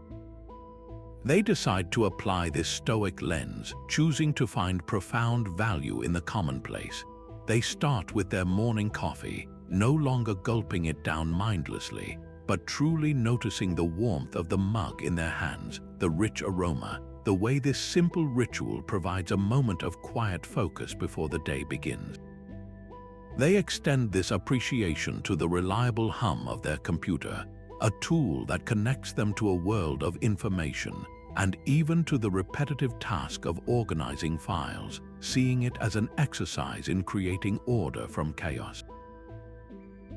They decide to apply this Stoic lens, choosing to find profound value in the commonplace. They start with their morning coffee, no longer gulping it down mindlessly, but truly noticing the warmth of the mug in their hands, the rich aroma, the way this simple ritual provides a moment of quiet focus before the day begins. They extend this appreciation to the reliable hum of their computer, a tool that connects them to a world of information, and even to the repetitive task of organizing files, seeing it as an exercise in creating order from chaos.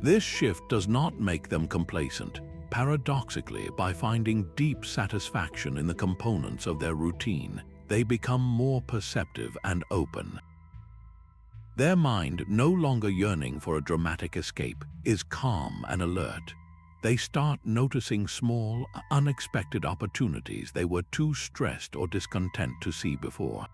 This shift does not make them complacent. Paradoxically, by finding deep satisfaction in the components of their routine, they become more perceptive and open. Their mind, no longer yearning for a dramatic escape, is calm and alert. They start noticing small, unexpected opportunities they were too stressed or discontent to see before.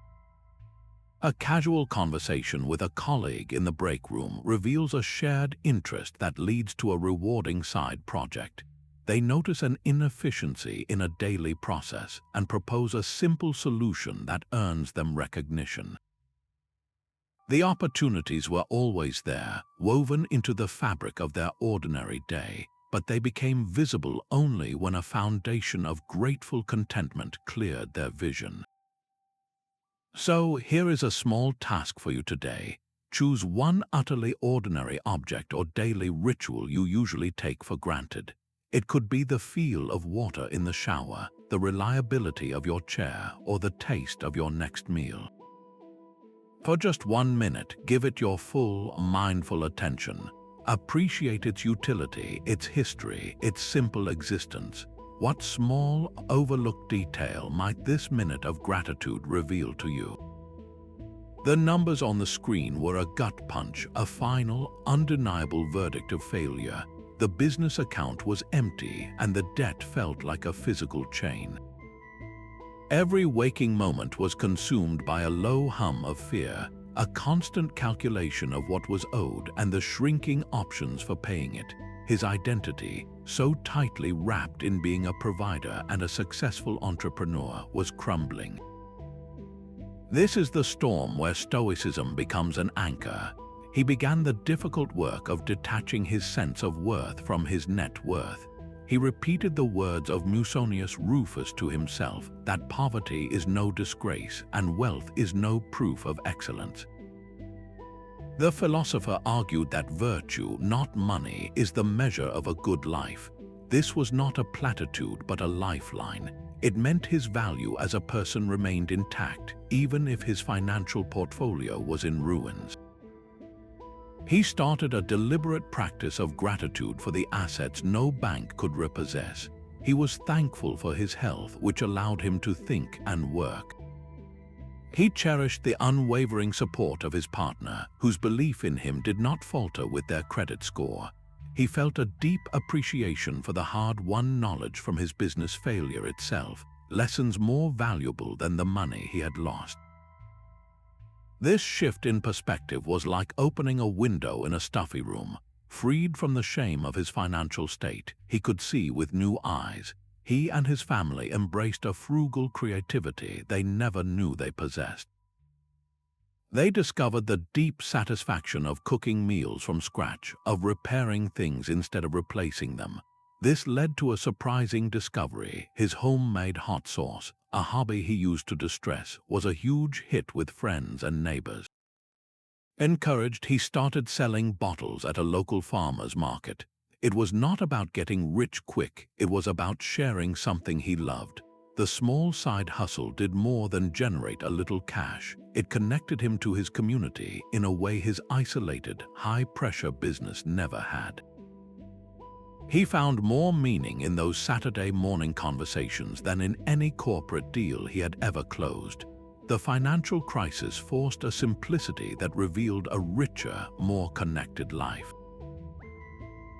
A casual conversation with a colleague in the break room reveals a shared interest that leads to a rewarding side project. They notice an inefficiency in a daily process and propose a simple solution that earns them recognition. The opportunities were always there, woven into the fabric of their ordinary day, but they became visible only when a foundation of grateful contentment cleared their vision. So here is a small task for you today. Choose one utterly ordinary object or daily ritual you usually take for granted. It could be the feel of water in the shower, the reliability of your chair, or the taste of your next meal. For just 1 minute, give it your full, mindful attention. Appreciate its utility, its history, its simple existence. What small, overlooked detail might this minute of gratitude reveal to you? The numbers on the screen were a gut punch, a final, undeniable verdict of failure. The business account was empty, and the debt felt like a physical chain. Every waking moment was consumed by a low hum of fear, a constant calculation of what was owed and the shrinking options for paying it. His identity, so tightly wrapped in being a provider and a successful entrepreneur, was crumbling. This is the storm where Stoicism becomes an anchor. He began the difficult work of detaching his sense of worth from his net worth. He repeated the words of Musonius Rufus to himself, that poverty is no disgrace and wealth is no proof of excellence. The philosopher argued that virtue, not money, is the measure of a good life. This was not a platitude but a lifeline. It meant his value as a person remained intact, even if his financial portfolio was in ruins. He started a deliberate practice of gratitude for the assets no bank could repossess. He was thankful for his health, which allowed him to think and work. He cherished the unwavering support of his partner, whose belief in him did not falter with their credit score. He felt a deep appreciation for the hard-won knowledge from his business failure itself, lessons more valuable than the money he had lost. This shift in perspective was like opening a window in a stuffy room. Freed from the shame of his financial state, he could see with new eyes. He and his family embraced a frugal creativity they never knew they possessed. They discovered the deep satisfaction of cooking meals from scratch, of repairing things instead of replacing them. This led to a surprising discovery. His homemade hot sauce, a hobby he used to distress, was a huge hit with friends and neighbors. Encouraged, he started selling bottles at a local farmer's market. It was not about getting rich quick, it was about sharing something he loved. The small side hustle did more than generate a little cash. It connected him to his community in a way his isolated, high-pressure business never had. He found more meaning in those Saturday morning conversations than in any corporate deal he had ever closed. The financial crisis forced a simplicity that revealed a richer, more connected life.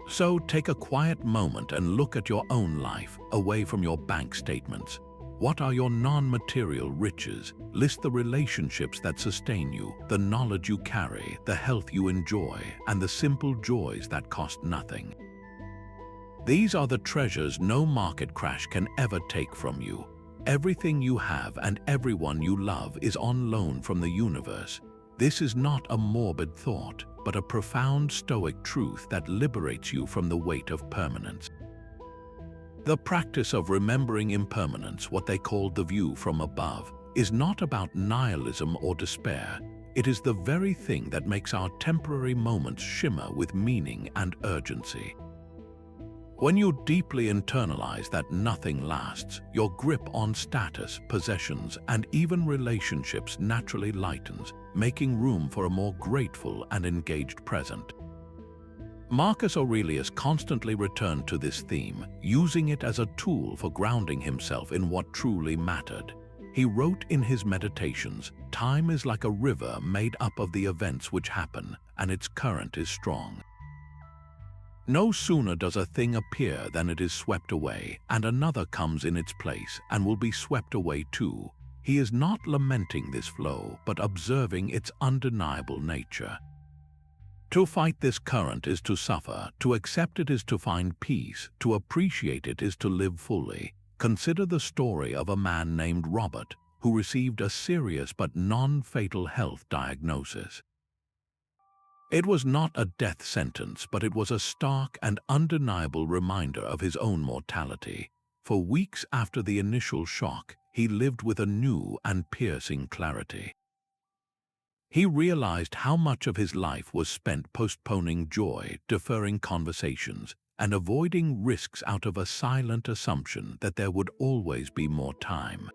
So take a quiet moment and look at your own life, away from your bank statements. What are your non-material riches? List the relationships that sustain you, the knowledge you carry, the health you enjoy, and the simple joys that cost nothing. These are the treasures no market crash can ever take from you. Everything you have and everyone you love is on loan from the universe. This is not a morbid thought, but a profound Stoic truth that liberates you from the weight of permanence. The practice of remembering impermanence, what they called the view from above, is not about nihilism or despair. It is the very thing that makes our temporary moments shimmer with meaning and urgency. When you deeply internalize that nothing lasts, your grip on status, possessions, and even relationships naturally lightens, making room for a more grateful and engaged present. Marcus Aurelius constantly returned to this theme, using it as a tool for grounding himself in what truly mattered. He wrote in his Meditations, "Time is like a river made up of the events which happen, and its current is strong. No sooner does a thing appear than it is swept away, and another comes in its place and will be swept away too. he is not lamenting this flow, but observing its undeniable nature. To fight this current is to suffer, to accept it is to find peace, to appreciate it is to live fully. Consider the story of a man named Robert, who received a serious but non-fatal health diagnosis. It was not a death sentence, but it was a stark and undeniable reminder of his own mortality. For weeks after the initial shock, he lived with a new and piercing clarity. He realized how much of his life was spent postponing joy, deferring conversations, and avoiding risks out of a silent assumption that there would always be more time.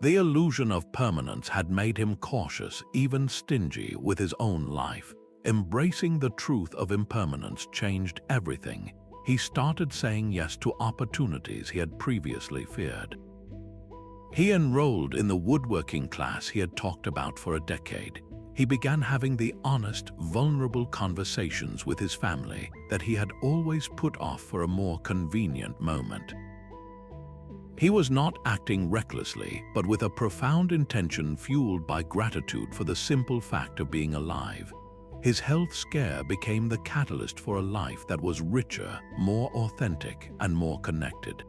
The illusion of permanence had made him cautious, even stingy, with his own life. Embracing the truth of impermanence changed everything. He started saying yes to opportunities he had previously feared. He enrolled in the woodworking class he had talked about for a decade. He began having the honest, vulnerable conversations with his family that he had always put off for a more convenient moment. He was not acting recklessly, but with a profound intention fueled by gratitude for the simple fact of being alive. His health scare became the catalyst for a life that was richer, more authentic, and more connected.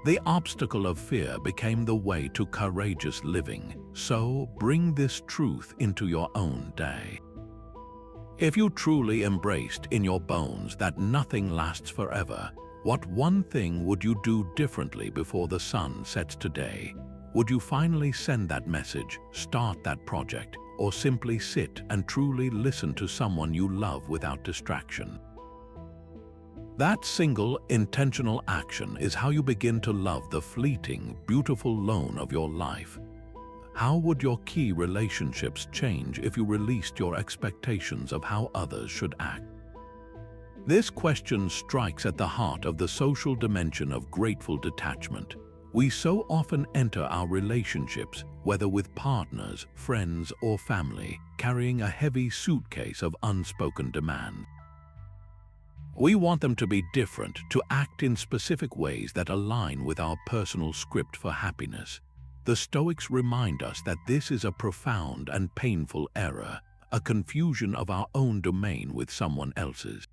The obstacle of fear became the way to courageous living, so bring this truth into your own day. If you truly embraced in your bones that nothing lasts forever, what one thing would you do differently before the sun sets today? Would you finally send that message, start that project, or simply sit and truly listen to someone you love without distraction? That single, intentional action is how you begin to love the fleeting, beautiful loan of your life. How would your key relationships change if you released your expectations of how others should act? This question strikes at the heart of the social dimension of grateful detachment. We so often enter our relationships, whether with partners, friends, or family, carrying a heavy suitcase of unspoken demands. We want them to be different, to act in specific ways that align with our personal script for happiness. The Stoics remind us that this is a profound and painful error, a confusion of our own domain with someone else's.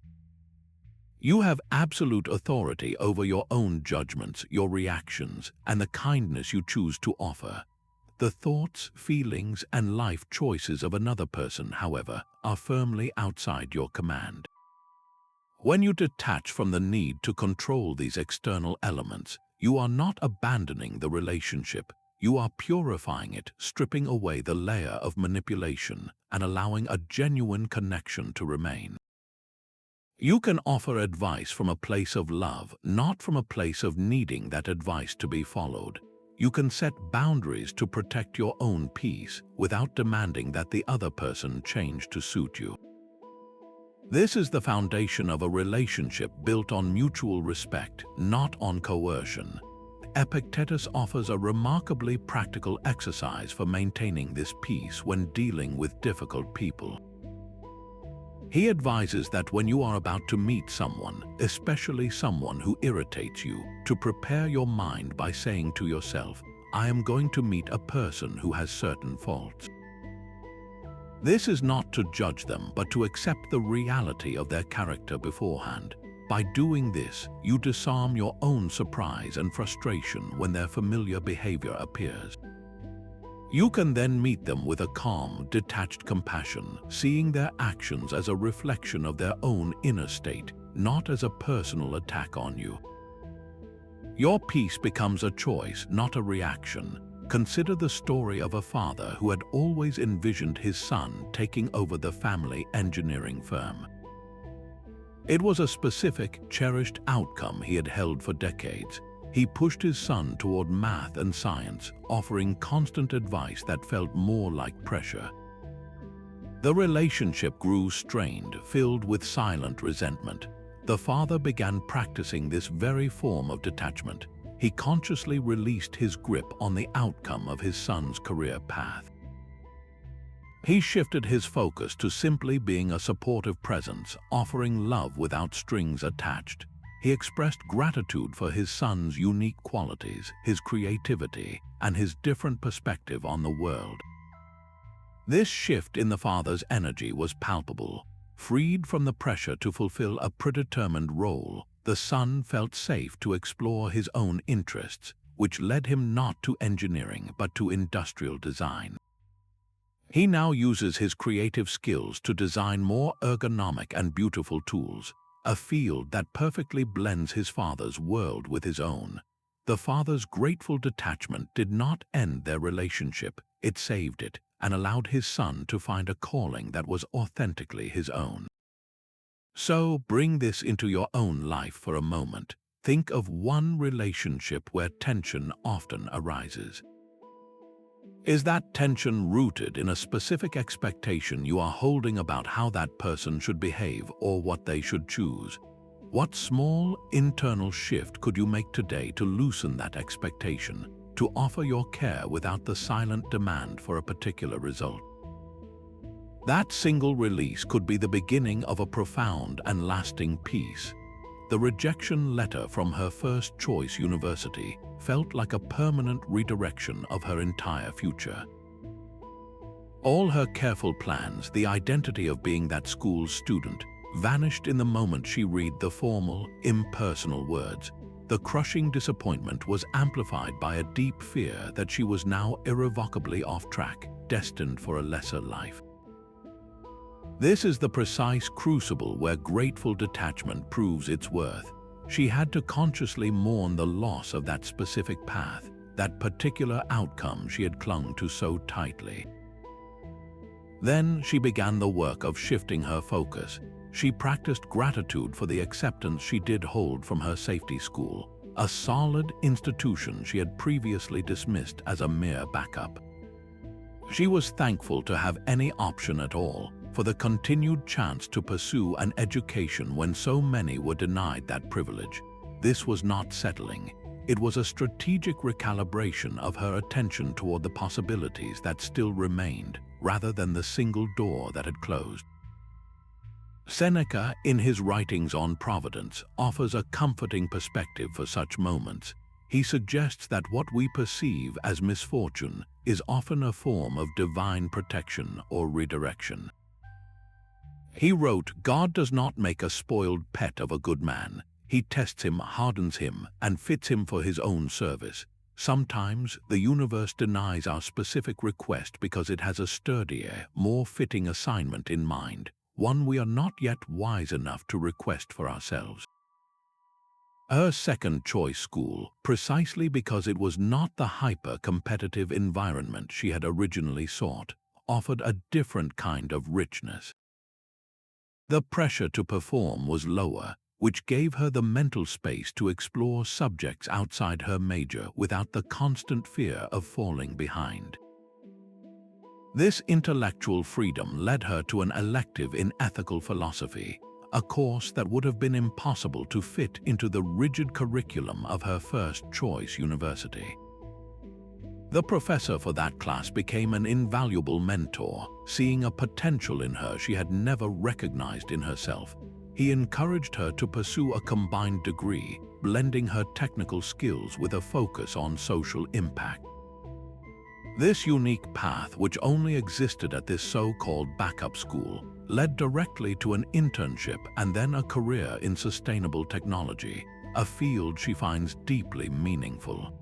You have absolute authority over your own judgments, your reactions, and the kindness you choose to offer. The thoughts, feelings, and life choices of another person, however, are firmly outside your command. When you detach from the need to control these external elements, you are not abandoning the relationship. You are purifying it, stripping away the layer of manipulation and allowing a genuine connection to remain. You can offer advice from a place of love, not from a place of needing that advice to be followed. You can set boundaries to protect your own peace without demanding that the other person change to suit you. This is the foundation of a relationship built on mutual respect, not on coercion. Epictetus offers a remarkably practical exercise for maintaining this peace when dealing with difficult people. He advises that when you are about to meet someone, especially someone who irritates you, to prepare your mind by saying to yourself, "I am going to meet a person who has certain faults." This is not to judge them, but to accept the reality of their character beforehand. By doing this, you disarm your own surprise and frustration when their familiar behavior appears. You can then meet them with a calm, detached compassion, seeing their actions as a reflection of their own inner state, not as a personal attack on you. Your peace becomes a choice, not a reaction. Consider the story of a father who had always envisioned his son taking over the family engineering firm. It was a specific, cherished outcome he had held for decades. He pushed his son toward math and science, offering constant advice that felt more like pressure. The relationship grew strained, filled with silent resentment. The father began practicing this very form of detachment. He consciously released his grip on the outcome of his son's career path. He shifted his focus to simply being a supportive presence, offering love without strings attached. He expressed gratitude for his son's unique qualities, his creativity, and his different perspective on the world. This shift in the father's energy was palpable. Freed from the pressure to fulfill a predetermined role, the son felt safe to explore his own interests, which led him not to engineering but to industrial design. He now uses his creative skills to design more ergonomic and beautiful tools, a field that perfectly blends his father's world with his own. The father's grateful detachment did not end their relationship, it saved it, and allowed his son to find a calling that was authentically his own. So bring this into your own life for a moment. Think of one relationship where tension often arises. Is that tension rooted in a specific expectation you are holding about how that person should behave or what they should choose? What small internal shift could you make today to loosen that expectation, to offer your care without the silent demand for a particular result? That single release could be the beginning of a profound and lasting peace. The rejection letter from her first choice university felt like a permanent redirection of her entire future. All her careful plans, the identity of being that school's student, vanished in the moment she read the formal, impersonal words. The crushing disappointment was amplified by a deep fear that she was now irrevocably off track, destined for a lesser life. This is the precise crucible where grateful detachment proves its worth. She had to consciously mourn the loss of that specific path, that particular outcome she had clung to so tightly. Then she began the work of shifting her focus. She practiced gratitude for the acceptance she did hold from her safety school, a solid institution she had previously dismissed as a mere backup. She was thankful to have any option at all, for the continued chance to pursue an education when so many were denied that privilege. This was not settling. It was a strategic recalibration of her attention toward the possibilities that still remained, rather than the single door that had closed. Seneca, in his writings on Providence, offers a comforting perspective for such moments. He suggests that what we perceive as misfortune is often a form of divine protection or redirection. He wrote, "God does not make a spoiled pet of a good man. He tests him, hardens him, and fits him for his own service. Sometimes the universe denies our specific request because it has a sturdier, more fitting assignment in mind, one we are not yet wise enough to request for ourselves." Her second choice school, precisely because it was not the hyper-competitive environment she had originally sought, offered a different kind of richness. The pressure to perform was lower, which gave her the mental space to explore subjects outside her major without the constant fear of falling behind. This intellectual freedom led her to an elective in ethical philosophy, a course that would have been impossible to fit into the rigid curriculum of her first choice university. The professor for that class became an invaluable mentor, seeing a potential in her she had never recognized in herself. He encouraged her to pursue a combined degree, blending her technical skills with a focus on social impact. This unique path, which only existed at this so-called backup school, led directly to an internship and then a career in sustainable technology, a field she finds deeply meaningful.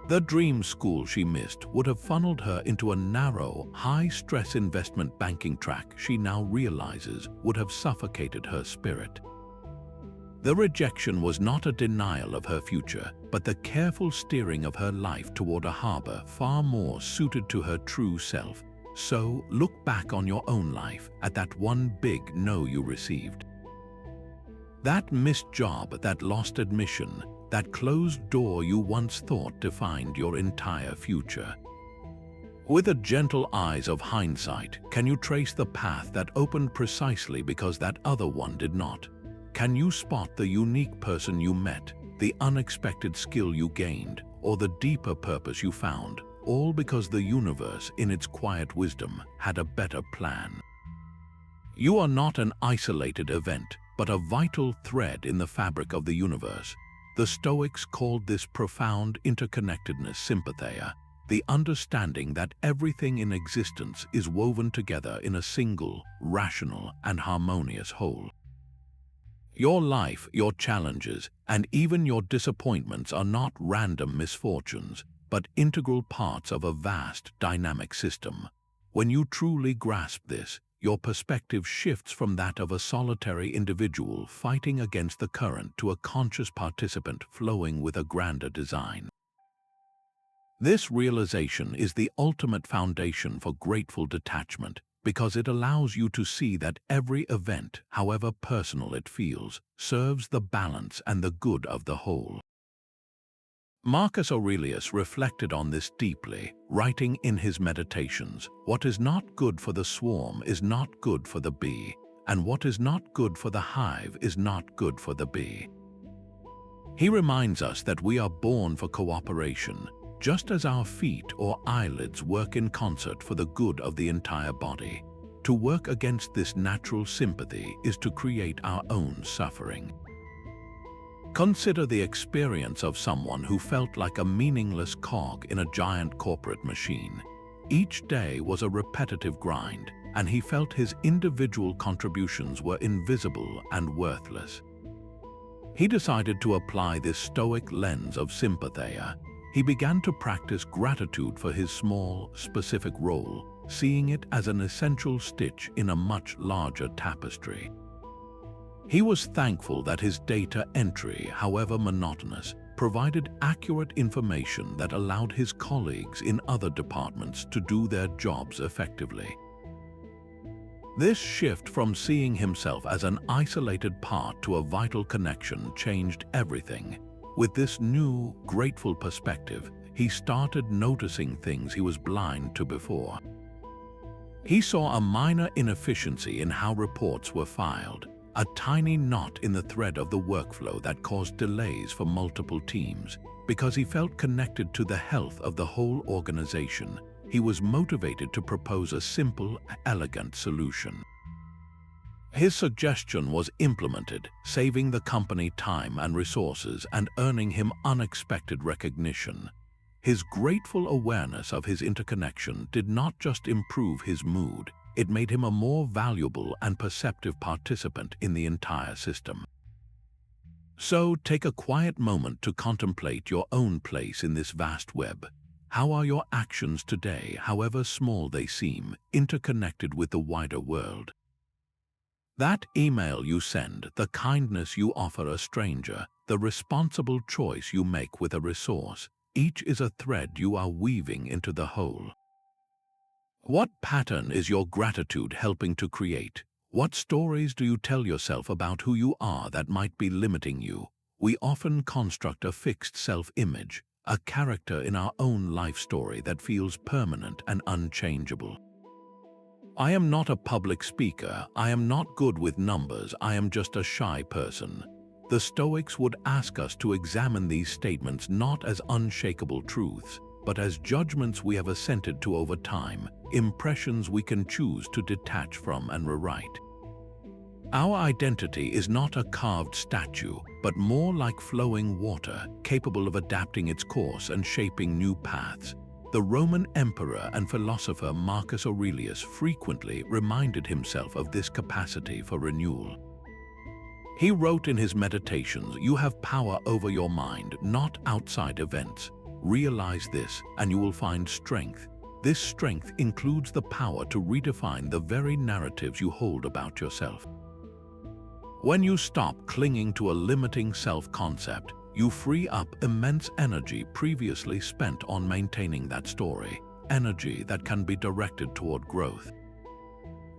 The dream school she missed would have funneled her into a narrow, high-stress investment banking track she now realizes would have suffocated her spirit. The rejection was not a denial of her future, but the careful steering of her life toward a harbor far more suited to her true self. So, look back on your own life at that one big no you received. That missed job, that lost admission, that closed door you once thought defined your entire future. With the gentle eyes of hindsight, can you trace the path that opened precisely because that other one did not? Can you spot the unique person you met, the unexpected skill you gained, or the deeper purpose you found, all because the universe, in its quiet wisdom, had a better plan? You are not an isolated event, but a vital thread in the fabric of the universe. The Stoics called this profound interconnectedness Sympatheia, the understanding that everything in existence is woven together in a single, rational, and harmonious whole. Your life, your challenges, and even your disappointments are not random misfortunes, but integral parts of a vast, dynamic system. When you truly grasp this, your perspective shifts from that of a solitary individual fighting against the current to a conscious participant flowing with a grander design. This realization is the ultimate foundation for grateful detachment, because it allows you to see that every event, however personal it feels, serves the balance and the good of the whole. Marcus Aurelius reflected on this deeply, writing in his Meditations, "What is not good for the swarm is not good for the bee, and what is not good for the hive is not good for the bee." He reminds us that we are born for cooperation, just as our feet or eyelids work in concert for the good of the entire body. To work against this natural sympathy is to create our own suffering. Consider the experience of someone who felt like a meaningless cog in a giant corporate machine. Each day was a repetitive grind, and he felt his individual contributions were invisible and worthless. He decided to apply this Stoic lens of Sympatheia. He began to practice gratitude for his small, specific role, seeing it as an essential stitch in a much larger tapestry. He was thankful that his data entry, however monotonous, provided accurate information that allowed his colleagues in other departments to do their jobs effectively. This shift from seeing himself as an isolated part to a vital connection changed everything. With this new, grateful perspective, he started noticing things he was blind to before. He saw a minor inefficiency in how reports were filed, a tiny knot in the thread of the workflow that caused delays for multiple teams. Because he felt connected to the health of the whole organization, he was motivated to propose a simple, elegant solution. His suggestion was implemented, saving the company time and resources and earning him unexpected recognition. His grateful awareness of his interconnection did not just improve his mood, it made him a more valuable and perceptive participant in the entire system. So take a quiet moment to contemplate your own place in this vast web. How are your actions today, however small they seem, interconnected with the wider world? That email you send, the kindness you offer a stranger, the responsible choice you make with a resource, each is a thread you are weaving into the whole. What pattern is your gratitude helping to create? What stories do you tell yourself about who you are that might be limiting you? We often construct a fixed self-image, a character in our own life story that feels permanent and unchangeable. I am not a public speaker, I am not good with numbers, I am just a shy person. The Stoics would ask us to examine these statements not as unshakable truths, but as judgments we have assented to over time, impressions we can choose to detach from and rewrite. Our identity is not a carved statue, but more like flowing water, capable of adapting its course and shaping new paths. The Roman emperor and philosopher Marcus Aurelius frequently reminded himself of this capacity for renewal. He wrote in his Meditations, "You have power over your mind, not outside events. Realize this, and you will find strength. This strength includes the power to redefine the very narratives you hold about yourself." When you stop clinging to a limiting self-concept, you free up immense energy previously spent on maintaining that story, energy that can be directed toward growth.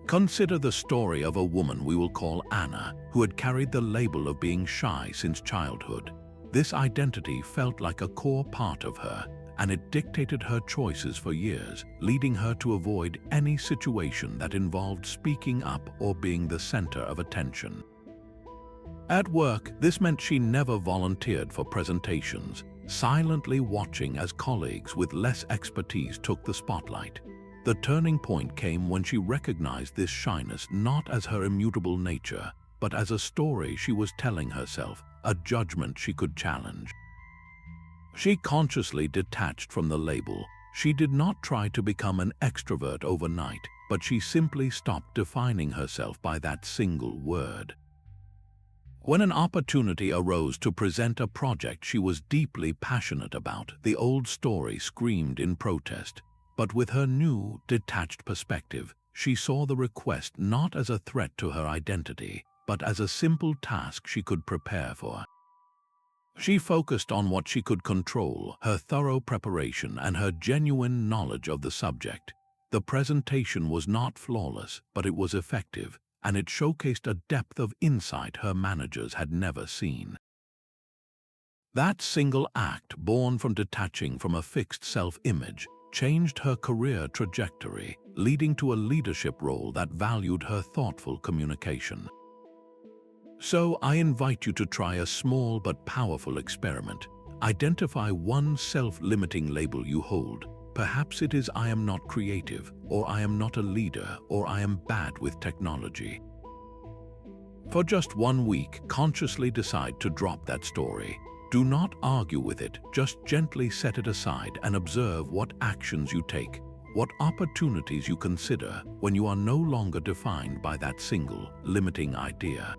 Consider the story of a woman we will call Anna, who had carried the label of being shy since childhood. This identity felt like a core part of her, and it dictated her choices for years, leading her to avoid any situation that involved speaking up or being the center of attention. At work, this meant she never volunteered for presentations, silently watching as colleagues with less expertise took the spotlight. The turning point came when she recognized this shyness not as her immutable nature, but as a story she was telling herself, a judgment she could challenge. She consciously detached from the label. She did not try to become an extrovert overnight, but she simply stopped defining herself by that single word. When an opportunity arose to present a project she was deeply passionate about, the old story screamed in protest. But with her new, detached perspective, she saw the request not as a threat to her identity, but as a simple task she could prepare for. She focused on what she could control, her thorough preparation and her genuine knowledge of the subject. The presentation was not flawless, but it was effective, and it showcased a depth of insight her managers had never seen. That single act, born from detaching from a fixed self-image, changed her career trajectory, leading to a leadership role that valued her thoughtful communication. So I invite you to try a small but powerful experiment. Identify one self-limiting label you hold. Perhaps it is "I am not creative," or "I am not a leader," or "I am bad with technology." For just 1 week, consciously decide to drop that story. Do not argue with it, just gently set it aside and observe what actions you take, what opportunities you consider when you are no longer defined by that single, limiting idea.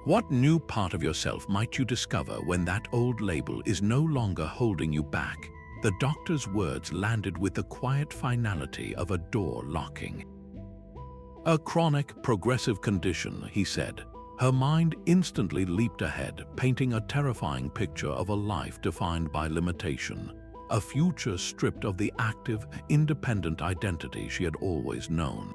What new part of yourself might you discover when that old label is no longer holding you back? The doctor's words landed with the quiet finality of a door locking. "A chronic, progressive condition," he said. Her mind instantly leaped ahead, painting a terrifying picture of a life defined by limitation, a future stripped of the active, independent identity she had always known.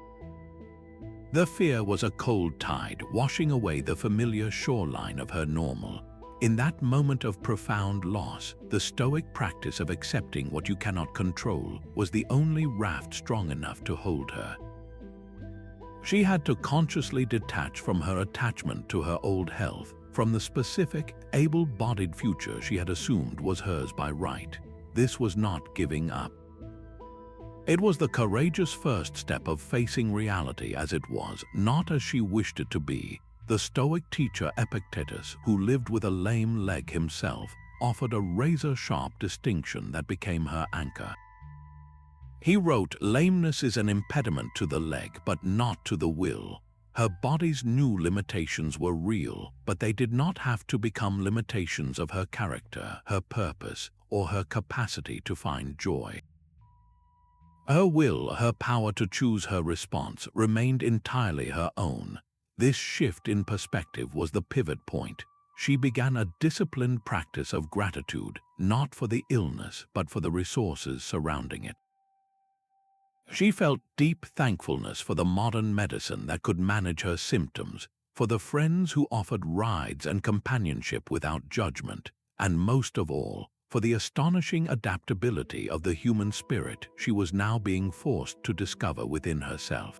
The fear was a cold tide, washing away the familiar shoreline of her normal. In that moment of profound loss, the Stoic practice of accepting what you cannot control was the only raft strong enough to hold her. She had to consciously detach from her attachment to her old health, from the specific, able-bodied future she had assumed was hers by right. This was not giving up. It was the courageous first step of facing reality as it was, not as she wished it to be. The Stoic teacher Epictetus, who lived with a lame leg himself, offered a razor-sharp distinction that became her anchor. He wrote, "Lameness is an impediment to the leg, but not to the will." Her body's new limitations were real, but they did not have to become limitations of her character, her purpose, or her capacity to find joy. Her will, her power to choose her response, remained entirely her own. This shift in perspective was the pivot point. She began a disciplined practice of gratitude, not for the illness, but for the resources surrounding it. She felt deep thankfulness for the modern medicine that could manage her symptoms, for the friends who offered rides and companionship without judgment, and most of all, for the astonishing adaptability of the human spirit she was now being forced to discover within herself.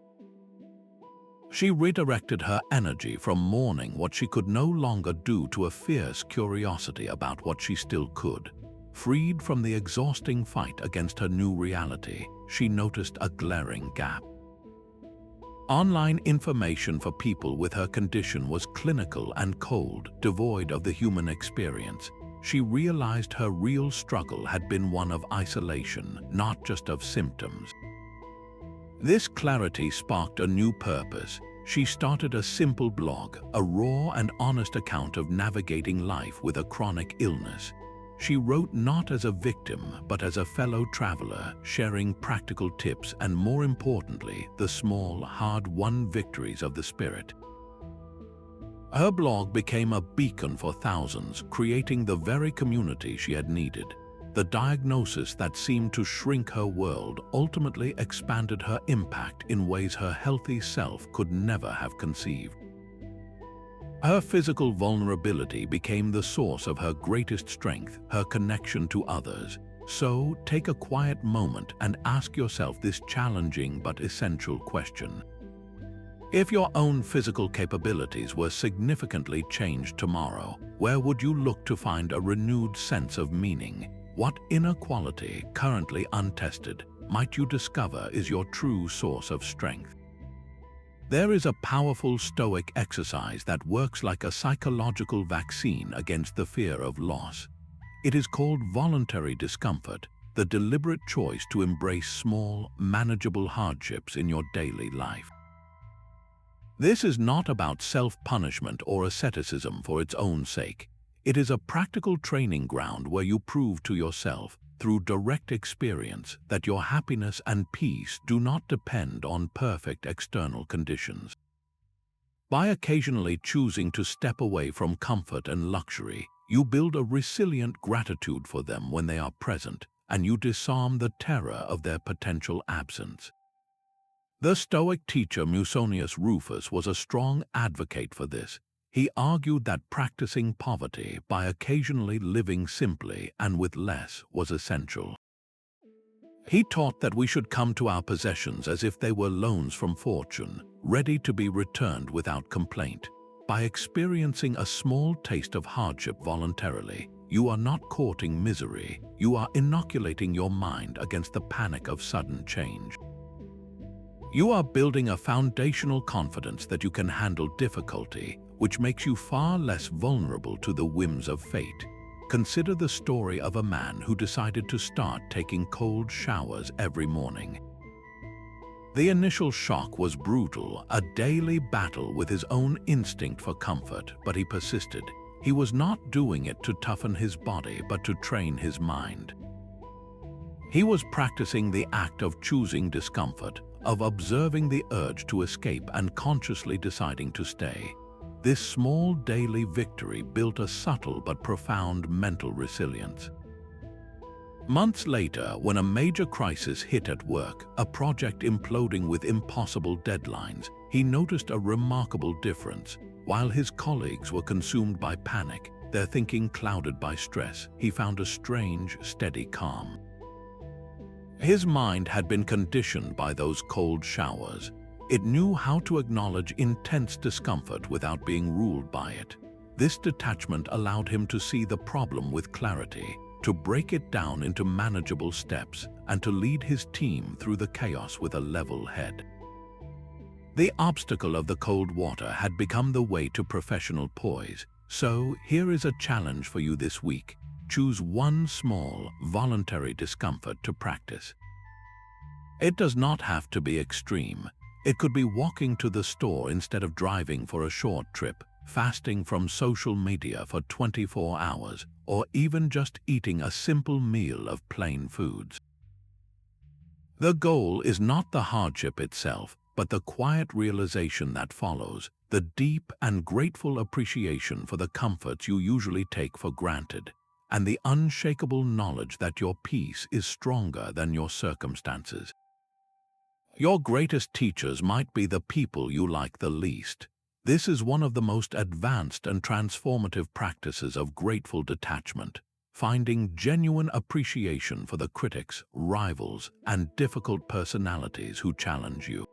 She redirected her energy from mourning what she could no longer do to a fierce curiosity about what she still could. Freed from the exhausting fight against her new reality, she noticed a glaring gap. Online information for people with her condition was clinical and cold, devoid of the human experience. She realized her real struggle had been one of isolation, not just of symptoms. This clarity sparked a new purpose. She started a simple blog, a raw and honest account of navigating life with a chronic illness. She wrote not as a victim, but as a fellow traveler, sharing practical tips and, more importantly, the small, hard-won victories of the spirit. Her blog became a beacon for thousands, creating the very community she had needed. The diagnosis that seemed to shrink her world ultimately expanded her impact in ways her healthy self could never have conceived. Her physical vulnerability became the source of her greatest strength, her connection to others. So, take a quiet moment and ask yourself this challenging but essential question. If your own physical capabilities were significantly changed tomorrow, where would you look to find a renewed sense of meaning? What inner quality, currently untested, might you discover is your true source of strength? There is a powerful Stoic exercise that works like a psychological vaccine against the fear of loss. It is called voluntary discomfort, the deliberate choice to embrace small, manageable hardships in your daily life. This is not about self-punishment or asceticism for its own sake. It is a practical training ground where you prove to yourself, through direct experience, that your happiness and peace do not depend on perfect external conditions. By occasionally choosing to step away from comfort and luxury, you build a resilient gratitude for them when they are present, and you disarm the terror of their potential absence. The Stoic teacher Musonius Rufus was a strong advocate for this. He argued that practicing poverty by occasionally living simply and with less was essential. He taught that we should come to our possessions as if they were loans from fortune, ready to be returned without complaint. By experiencing a small taste of hardship voluntarily, you are not courting misery, you are inoculating your mind against the panic of sudden change. You are building a foundational confidence that you can handle difficulty, which makes you far less vulnerable to the whims of fate. Consider the story of a man who decided to start taking cold showers every morning. The initial shock was brutal, a daily battle with his own instinct for comfort, but he persisted. He was not doing it to toughen his body, but to train his mind. He was practicing the act of choosing discomfort, of observing the urge to escape and consciously deciding to stay. This small daily victory built a subtle but profound mental resilience. Months later, when a major crisis hit at work, a project imploding with impossible deadlines, he noticed a remarkable difference. While his colleagues were consumed by panic, their thinking clouded by stress, he found a strange, steady calm. His mind had been conditioned by those cold showers. It knew how to acknowledge intense discomfort without being ruled by it. This detachment allowed him to see the problem with clarity, to break it down into manageable steps, and to lead his team through the chaos with a level head. The obstacle of the cold water had become the way to professional poise. So, here is a challenge for you this week. Choose one small, voluntary discomfort to practice. It does not have to be extreme. It could be walking to the store instead of driving for a short trip, fasting from social media for 24 hours, or even just eating a simple meal of plain foods. The goal is not the hardship itself, but the quiet realization that follows, the deep and grateful appreciation for the comforts you usually take for granted, and the unshakable knowledge that your peace is stronger than your circumstances. Your greatest teachers might be the people you like the least. This is one of the most advanced and transformative practices of grateful detachment, finding genuine appreciation for the critics, rivals, and difficult personalities who challenge you.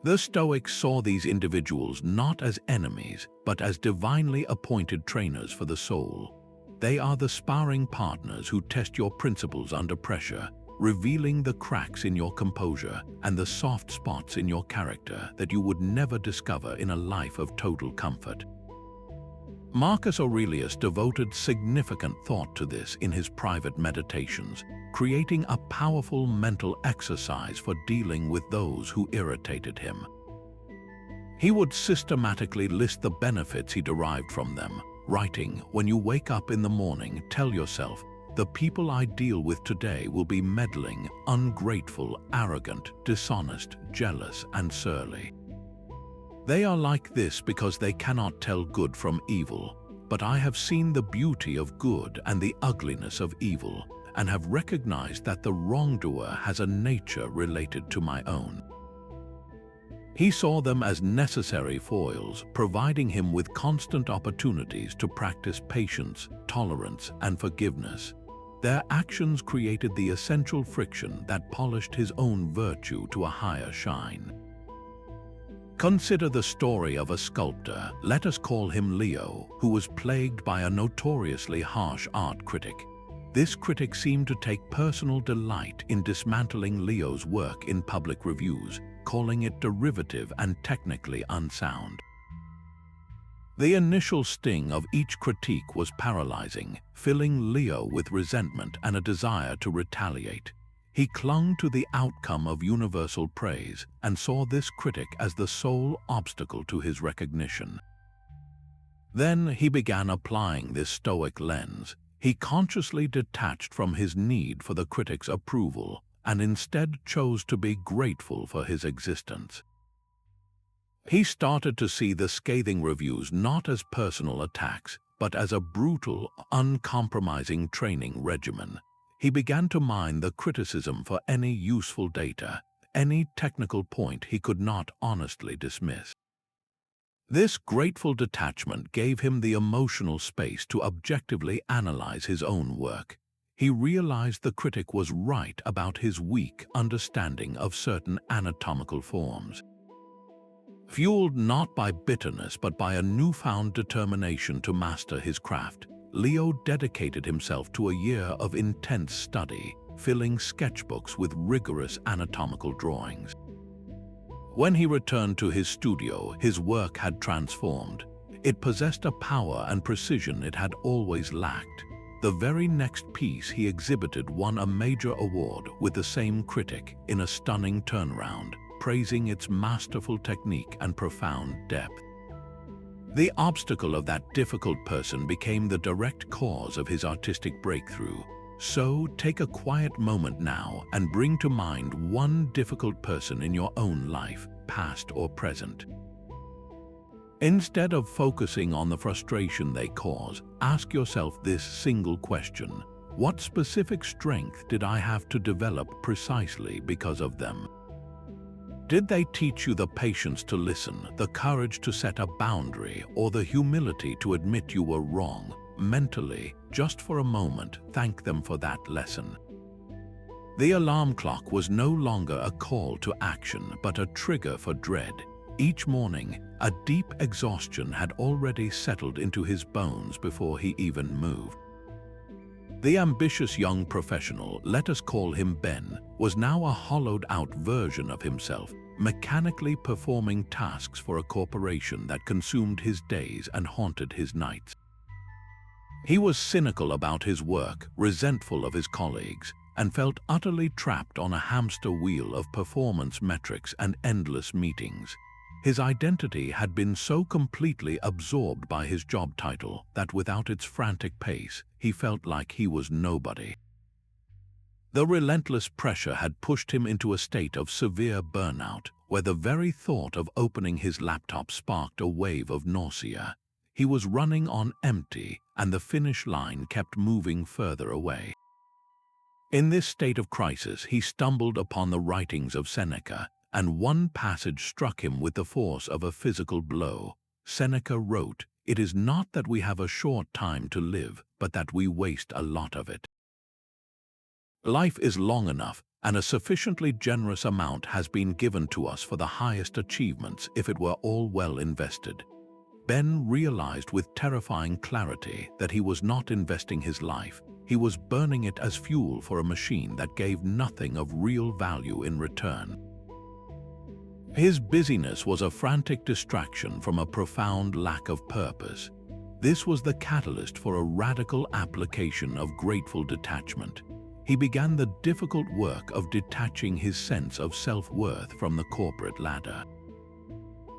The Stoics saw these individuals not as enemies, but as divinely appointed trainers for the soul. They are the sparring partners who test your principles under pressure, revealing the cracks in your composure and the soft spots in your character that you would never discover in a life of total comfort. Marcus Aurelius devoted significant thought to this in his private meditations, creating a powerful mental exercise for dealing with those who irritated him. He would systematically list the benefits he derived from them, writing, "When you wake up in the morning, tell yourself, the people I deal with today will be meddling, ungrateful, arrogant, dishonest, jealous, and surly. They are like this because they cannot tell good from evil, but I have seen the beauty of good and the ugliness of evil, and have recognized that the wrongdoer has a nature related to my own." He saw them as necessary foils, providing him with constant opportunities to practice patience, tolerance, and forgiveness. Their actions created the essential friction that polished his own virtue to a higher shine. Consider the story of a sculptor, let us call him Leo, who was plagued by a notoriously harsh art critic. This critic seemed to take personal delight in dismantling Leo's work in public reviews, calling it derivative and technically unsound. The initial sting of each critique was paralyzing, filling Leo with resentment and a desire to retaliate. He clung to the outcome of universal praise and saw this critic as the sole obstacle to his recognition. Then he began applying this Stoic lens. He consciously detached from his need for the critic's approval and instead chose to be grateful for his existence. He started to see the scathing reviews not as personal attacks, but as a brutal, uncompromising training regimen. He began to mine the criticism for any useful data, any technical point he could not honestly dismiss. This grateful detachment gave him the emotional space to objectively analyze his own work. He realized the critic was right about his weak understanding of certain anatomical forms. Fueled not by bitterness but by a newfound determination to master his craft, Leo dedicated himself to a year of intense study, filling sketchbooks with rigorous anatomical drawings. When he returned to his studio, his work had transformed. It possessed a power and precision it had always lacked. The very next piece he exhibited won a major award with the same critic in a stunning turnaround, praising its masterful technique and profound depth. The obstacle of that difficult person became the direct cause of his artistic breakthrough. So take a quiet moment now and bring to mind one difficult person in your own life, past or present. Instead of focusing on the frustration they cause, ask yourself this single question: what specific strength did I have to develop precisely because of them? Did they teach you the patience to listen, the courage to set a boundary, or the humility to admit you were wrong? Mentally, just for a moment, thank them for that lesson. The alarm clock was no longer a call to action, but a trigger for dread. Each morning, a deep exhaustion had already settled into his bones before he even moved. The ambitious young professional, let us call him Ben, was now a hollowed-out version of himself, mechanically performing tasks for a corporation that consumed his days and haunted his nights. He was cynical about his work, resentful of his colleagues, and felt utterly trapped on a hamster wheel of performance metrics and endless meetings. His identity had been so completely absorbed by his job title that without its frantic pace, he felt like he was nobody. The relentless pressure had pushed him into a state of severe burnout, where the very thought of opening his laptop sparked a wave of nausea. He was running on empty, and the finish line kept moving further away. In this state of crisis, he stumbled upon the writings of Seneca, and one passage struck him with the force of a physical blow. Seneca wrote, "It is not that we have a short time to live, but that we waste a lot of it." Life is long enough, and a sufficiently generous amount has been given to us for the highest achievements if it were all well invested. Ben realized with terrifying clarity that he was not investing his life. He was burning it as fuel for a machine that gave nothing of real value in return. His busyness was a frantic distraction from a profound lack of purpose. This was the catalyst for a radical application of grateful detachment. He began the difficult work of detaching his sense of self-worth from the corporate ladder.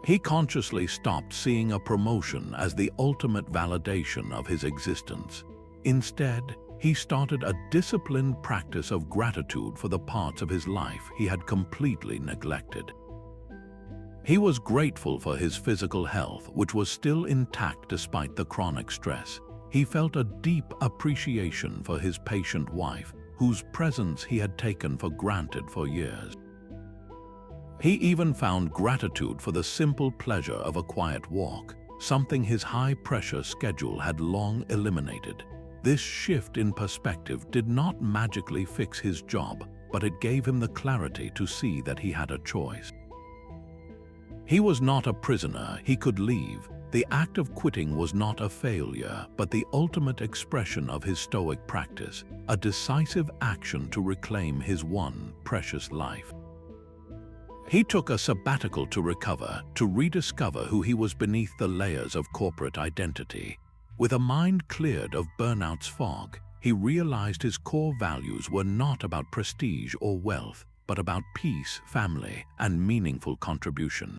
He consciously stopped seeing a promotion as the ultimate validation of his existence. Instead, he started a disciplined practice of gratitude for the parts of his life he had completely neglected. He was grateful for his physical health, which was still intact despite the chronic stress. He felt a deep appreciation for his patient wife, whose presence he had taken for granted for years. He even found gratitude for the simple pleasure of a quiet walk, something his high-pressure schedule had long eliminated. This shift in perspective did not magically fix his job, but it gave him the clarity to see that he had a choice. He was not a prisoner, he could leave. The act of quitting was not a failure, but the ultimate expression of his Stoic practice, a decisive action to reclaim his one precious life. He took a sabbatical to recover, to rediscover who he was beneath the layers of corporate identity. With a mind cleared of burnout's fog, he realized his core values were not about prestige or wealth, but about peace, family, and meaningful contribution.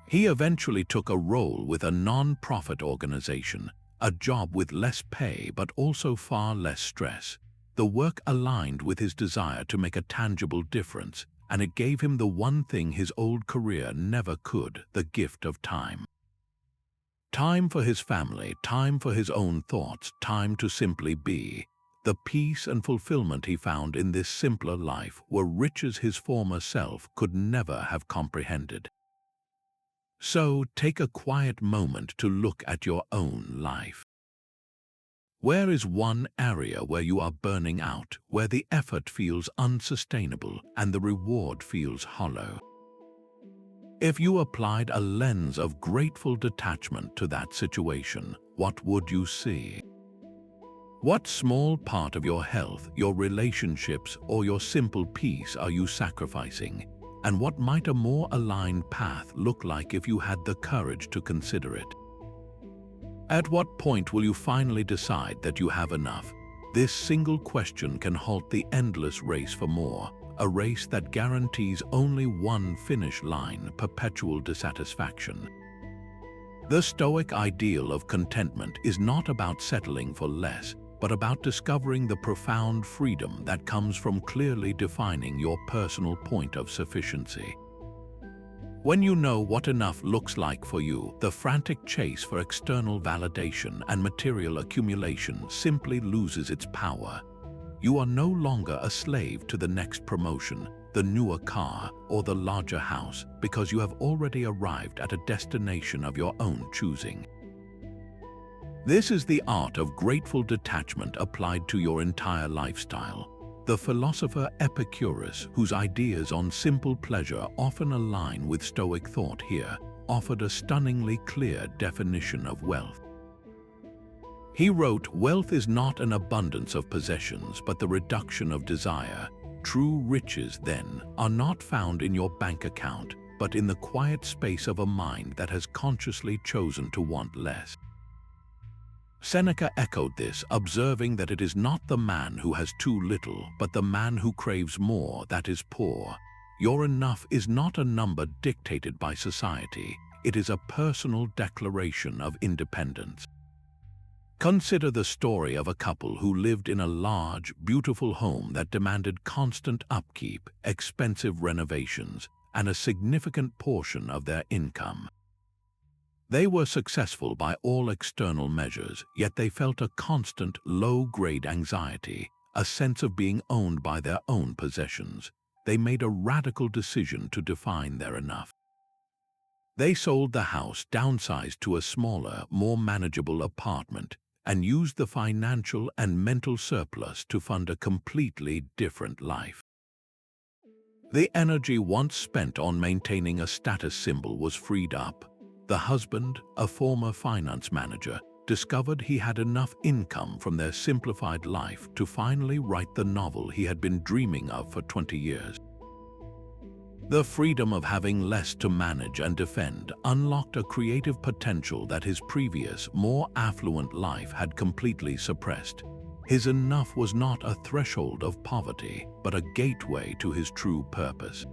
He eventually took a role with a non-profit organization, a job with less pay but also far less stress. The work aligned with his desire to make a tangible difference, and it gave him the one thing his old career never could, the gift of time. Time for his family, time for his own thoughts, time to simply be. The peace and fulfillment he found in this simpler life were riches his former self could never have comprehended. So take a quiet moment to look at your own life. Where is one area where you are burning out, where the effort feels unsustainable and the reward feels hollow? If you applied a lens of grateful detachment to that situation, what would you see? What small part of your health, your relationships, or your simple peace are you sacrificing? And what might a more aligned path look like if you had the courage to consider it? At what point will you finally decide that you have enough? This single question can halt the endless race for more, a race that guarantees only one finish line: perpetual dissatisfaction. The Stoic ideal of contentment is not about settling for less, but about discovering the profound freedom that comes from clearly defining your personal point of sufficiency. When you know what enough looks like for you, the frantic chase for external validation and material accumulation simply loses its power. You are no longer a slave to the next promotion, the newer car, or the larger house, because you have already arrived at a destination of your own choosing. This is the art of grateful detachment applied to your entire lifestyle. The philosopher Epicurus, whose ideas on simple pleasure often align with Stoic thought here, offered a stunningly clear definition of wealth. He wrote, "Wealth is not an abundance of possessions, but the reduction of desire. True riches, then, are not found in your bank account, but in the quiet space of a mind that has consciously chosen to want less." Seneca echoed this, observing that it is not the man who has too little, but the man who craves more that is poor. Your enough is not a number dictated by society. It is a personal declaration of independence. Consider the story of a couple who lived in a large, beautiful home that demanded constant upkeep, expensive renovations, and a significant portion of their income. They were successful by all external measures, yet they felt a constant, low-grade anxiety, a sense of being owned by their own possessions. They made a radical decision to define their enough. They sold the house, downsized to a smaller, more manageable apartment, and used the financial and mental surplus to fund a completely different life. The energy once spent on maintaining a status symbol was freed up. The husband, a former finance manager, discovered he had enough income from their simplified life to finally write the novel he had been dreaming of for 20 years. The freedom of having less to manage and defend unlocked a creative potential that his previous, more affluent life had completely suppressed. His enough was not a threshold of poverty, but a gateway to his true purpose.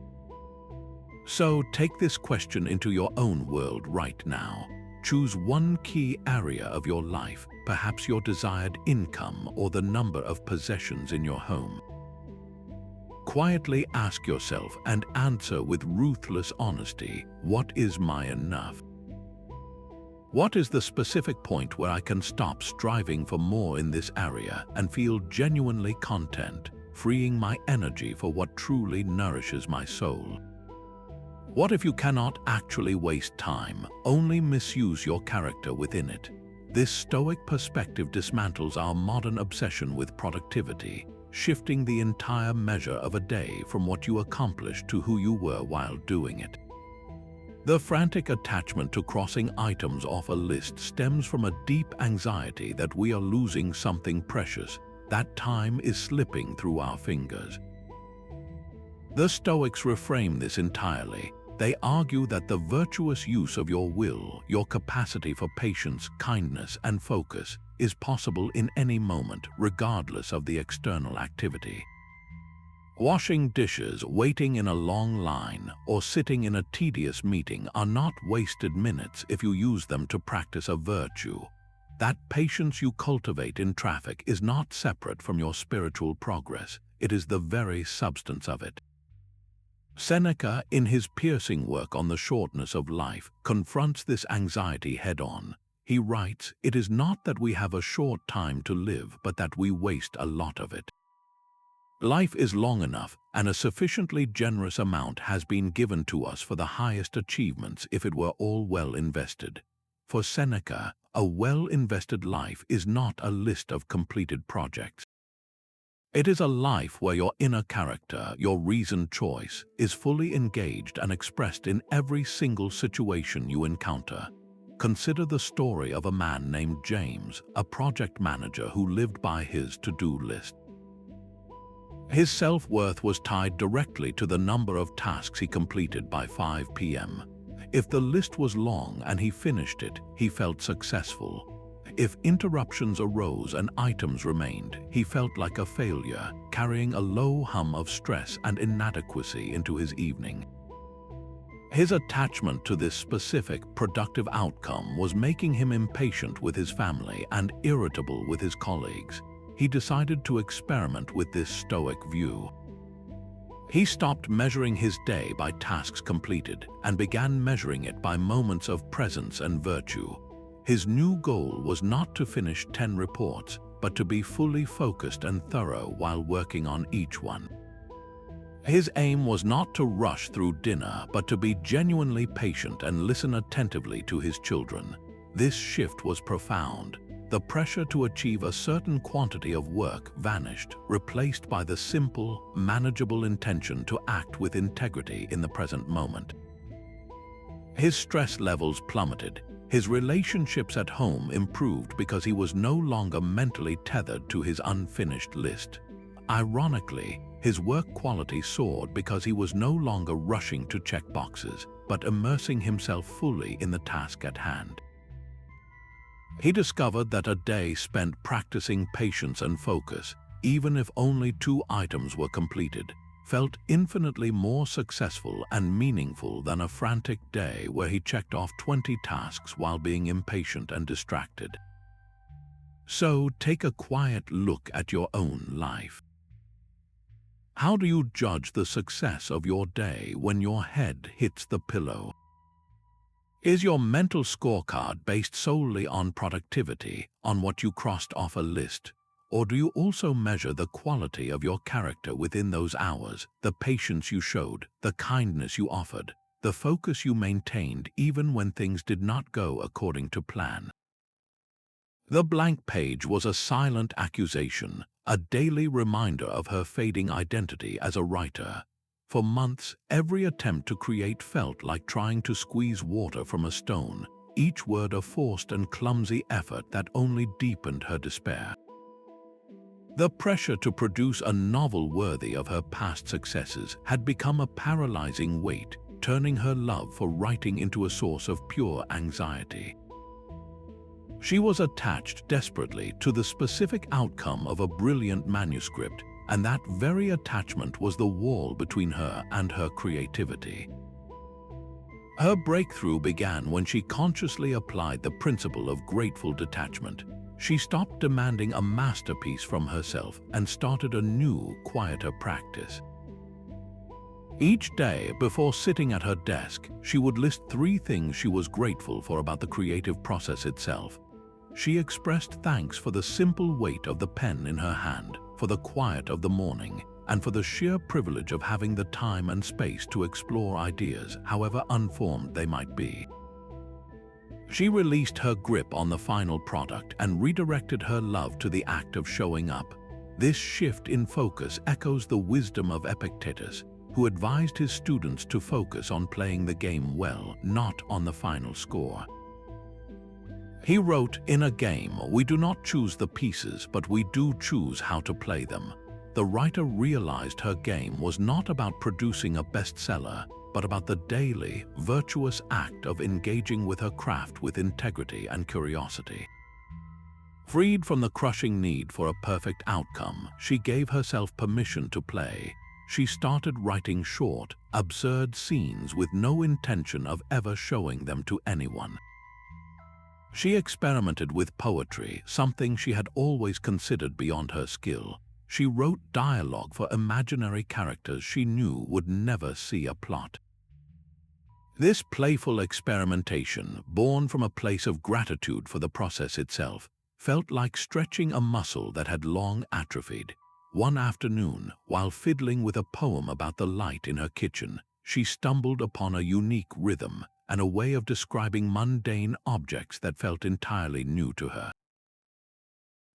So take this question into your own world right now. Choose one key area of your life, perhaps your desired income or the number of possessions in your home. Quietly ask yourself and answer with ruthless honesty, what is my enough? What is the specific point where I can stop striving for more in this area and feel genuinely content, freeing my energy for what truly nourishes my soul? What if you cannot actually waste time, only misuse your character within it? This Stoic perspective dismantles our modern obsession with productivity, shifting the entire measure of a day from what you accomplished to who you were while doing it. The frantic attachment to crossing items off a list stems from a deep anxiety that we are losing something precious, that time is slipping through our fingers. The Stoics reframe this entirely. They argue that the virtuous use of your will, your capacity for patience, kindness, and focus, is possible in any moment, regardless of the external activity. Washing dishes, waiting in a long line, or sitting in a tedious meeting are not wasted minutes if you use them to practice a virtue. That patience you cultivate in traffic is not separate from your spiritual progress. It is the very substance of it. Seneca, in his piercing work on the shortness of life, confronts this anxiety head-on. He writes, "It is not that we have a short time to live, but that we waste a lot of it." Life is long enough, and a sufficiently generous amount has been given to us for the highest achievements if it were all well invested. For Seneca, a well-invested life is not a list of completed projects. It is a life where your inner character, your reasoned choice, is fully engaged and expressed in every single situation you encounter. Consider the story of a man named James, a project manager who lived by his to-do list. His self-worth was tied directly to the number of tasks he completed by 5 p.m. If the list was long and he finished it, he felt successful. If interruptions arose and items remained, he felt like a failure, carrying a low hum of stress and inadequacy into his evening. His attachment to this specific, productive outcome was making him impatient with his family and irritable with his colleagues. He decided to experiment with this Stoic view. He stopped measuring his day by tasks completed and began measuring it by moments of presence and virtue. His new goal was not to finish 10 reports, but to be fully focused and thorough while working on each one. His aim was not to rush through dinner, but to be genuinely patient and listen attentively to his children. This shift was profound. The pressure to achieve a certain quantity of work vanished, replaced by the simple, manageable intention to act with integrity in the present moment. His stress levels plummeted. His relationships at home improved because he was no longer mentally tethered to his unfinished list. Ironically, his work quality soared because he was no longer rushing to check boxes, but immersing himself fully in the task at hand. He discovered that a day spent practicing patience and focus, even if only 2 items were completed, felt infinitely more successful and meaningful than a frantic day where he checked off 20 tasks while being impatient and distracted. So take a quiet look at your own life. How do you judge the success of your day when your head hits the pillow? Is your mental scorecard based solely on productivity, on what you crossed off a list? Or do you also measure the quality of your character within those hours, the patience you showed, the kindness you offered, the focus you maintained even when things did not go according to plan? The blank page was a silent accusation, a daily reminder of her fading identity as a writer. For months, every attempt to create felt like trying to squeeze water from a stone, each word a forced and clumsy effort that only deepened her despair. The pressure to produce a novel worthy of her past successes had become a paralyzing weight, turning her love for writing into a source of pure anxiety. She was attached desperately to the specific outcome of a brilliant manuscript, and that very attachment was the wall between her and her creativity. Her breakthrough began when she consciously applied the principle of grateful detachment. She stopped demanding a masterpiece from herself and started a new, quieter practice. Each day, before sitting at her desk, she would list 3 things she was grateful for about the creative process itself. She expressed thanks for the simple weight of the pen in her hand, for the quiet of the morning, and for the sheer privilege of having the time and space to explore ideas, however unformed they might be. She released her grip on the final product and redirected her love to the act of showing up. This shift in focus echoes the wisdom of Epictetus, who advised his students to focus on playing the game well, not on the final score. He wrote, "In a game, we do not choose the pieces, but we do choose how to play them." The writer realized her game was not about producing a bestseller, but about the daily, virtuous act of engaging with her craft with integrity and curiosity. Freed from the crushing need for a perfect outcome, she gave herself permission to play. She started writing short, absurd scenes with no intention of ever showing them to anyone. She experimented with poetry, something she had always considered beyond her skill. She wrote dialogue for imaginary characters she knew would never see a plot. This playful experimentation, born from a place of gratitude for the process itself, felt like stretching a muscle that had long atrophied. One afternoon, while fiddling with a poem about the light in her kitchen, she stumbled upon a unique rhythm and a way of describing mundane objects that felt entirely new to her.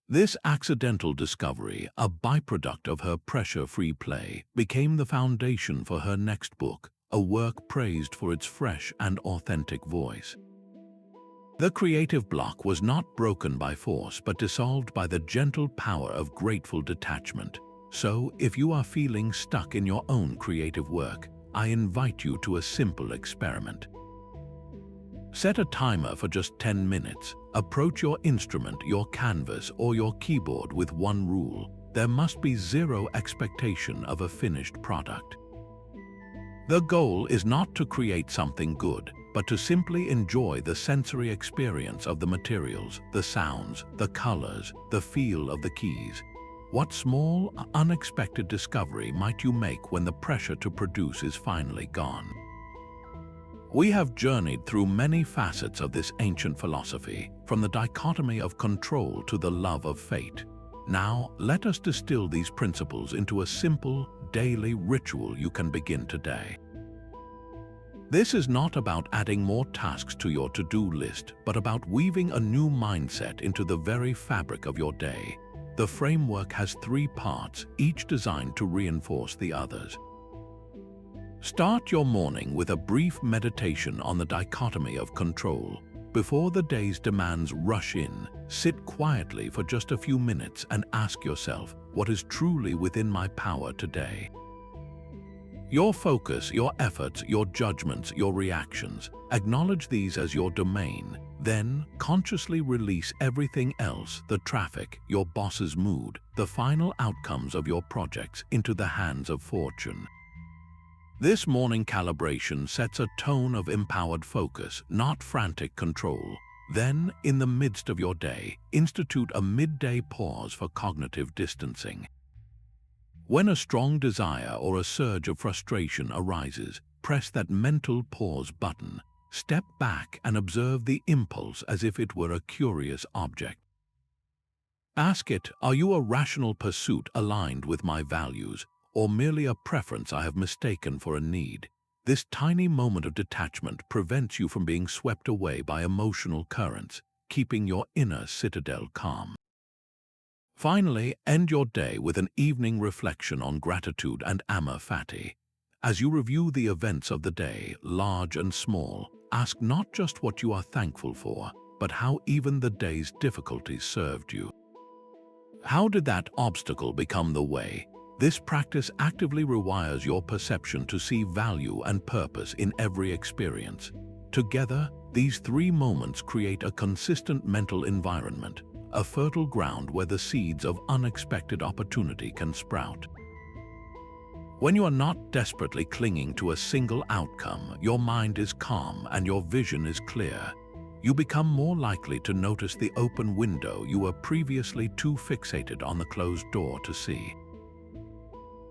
This accidental discovery, a byproduct of her pressure-free play, became the foundation for her next book, a work praised for its fresh and authentic voice. The creative block was not broken by force but dissolved by the gentle power of grateful detachment. So, if you are feeling stuck in your own creative work, I invite you to a simple experiment. Set a timer for just 10 minutes. Approach your instrument, your canvas, or your keyboard with one rule: there must be zero expectation of a finished product. The goal is not to create something good, but to simply enjoy the sensory experience of the materials, the sounds, the colors, the feel of the keys. What small, unexpected discovery might you make when the pressure to produce is finally gone? We have journeyed through many facets of this ancient philosophy, from the dichotomy of control to the love of fate. Now, let us distill these principles into a simple, daily ritual you can begin today. This is not about adding more tasks to your to-do list, but about weaving a new mindset into the very fabric of your day. The framework has 3 parts, each designed to reinforce the others. Start your morning with a brief meditation on the dichotomy of control. Before the day's demands rush in, sit quietly for just a few minutes and ask yourself, what is truly within my power today? Your focus, your efforts, your judgments, your reactions, acknowledge these as your domain. Then, consciously release everything else, the traffic, your boss's mood, the final outcomes of your projects, into the hands of fortune. This morning calibration sets a tone of empowered focus, not frantic control. Then, in the midst of your day, institute a midday pause for cognitive distancing. When a strong desire or a surge of frustration arises, press that mental pause button. Step back and observe the impulse as if it were a curious object. Ask it, are you a rational pursuit aligned with my values, or merely a preference I have mistaken for a need? This tiny moment of detachment prevents you from being swept away by emotional currents, keeping your inner citadel calm. Finally, end your day with an evening reflection on gratitude and Amor Fati. As you review the events of the day, large and small, ask not just what you are thankful for, but how even the day's difficulties served you. How did that obstacle become the way? This practice actively rewires your perception to see value and purpose in every experience. Together, these 3 moments create a consistent mental environment, a fertile ground where the seeds of unexpected opportunity can sprout. When you are not desperately clinging to a single outcome, your mind is calm and your vision is clear. You become more likely to notice the open window you were previously too fixated on the closed door to see.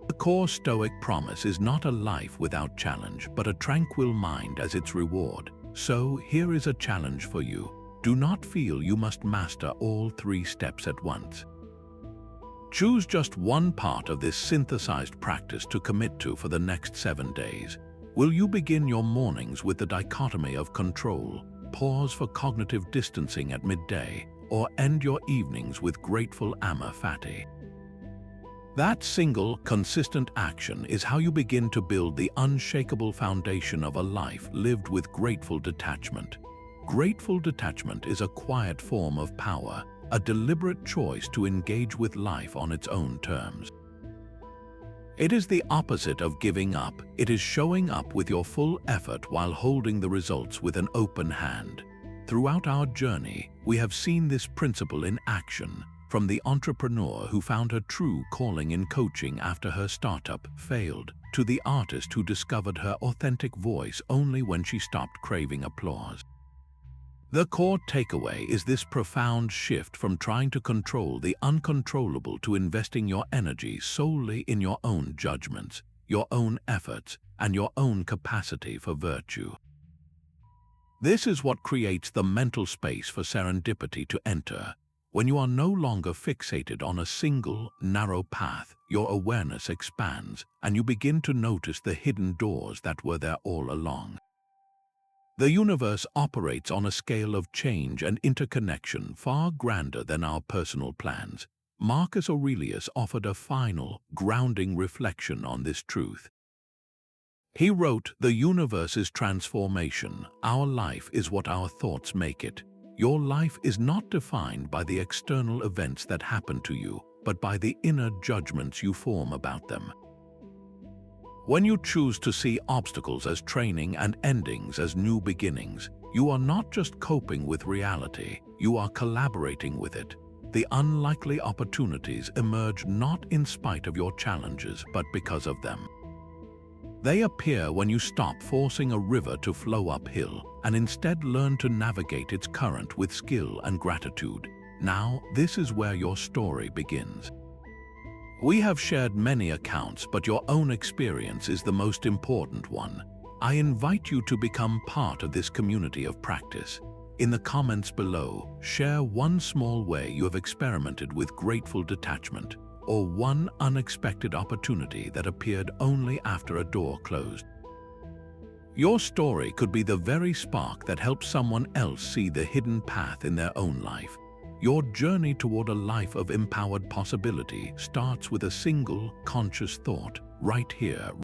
The core Stoic promise is not a life without challenge, but a tranquil mind as its reward. So, here is a challenge for you. Do not feel you must master all 3 steps at once. Choose just one part of this synthesized practice to commit to for the next 7 days. Will you begin your mornings with the dichotomy of control, pause for cognitive distancing at midday, or end your evenings with grateful Amor Fati? That single, consistent action is how you begin to build the unshakable foundation of a life lived with grateful detachment. Grateful detachment is a quiet form of power, a deliberate choice to engage with life on its own terms. It is the opposite of giving up. It is showing up with your full effort while holding the results with an open hand. Throughout our journey, we have seen this principle in action, from the entrepreneur who found her true calling in coaching after her startup failed, to the artist who discovered her authentic voice only when she stopped craving applause. The core takeaway is this profound shift from trying to control the uncontrollable to investing your energy solely in your own judgments, your own efforts, and your own capacity for virtue. This is what creates the mental space for serendipity to enter. When you are no longer fixated on a single, narrow path, your awareness expands, and you begin to notice the hidden doors that were there all along. The universe operates on a scale of change and interconnection far grander than our personal plans. Marcus Aurelius offered a final, grounding reflection on this truth. He wrote, "The universe is transformation. Our life is what our thoughts make it. Your life is not defined by the external events that happen to you, but by the inner judgments you form about them." When you choose to see obstacles as training and endings as new beginnings, you are not just coping with reality, you are collaborating with it. The unlikely opportunities emerge not in spite of your challenges, but because of them. They appear when you stop forcing a river to flow uphill and instead learn to navigate its current with skill and gratitude. Now, this is where your story begins. We have shared many accounts, but your own experience is the most important one. I invite you to become part of this community of practice. In the comments below, share one small way you have experimented with grateful detachment, or one unexpected opportunity that appeared only after a door closed. Your story could be the very spark that helps someone else see the hidden path in their own life. Your journey toward a life of empowered possibility starts with a single, conscious thought, right here,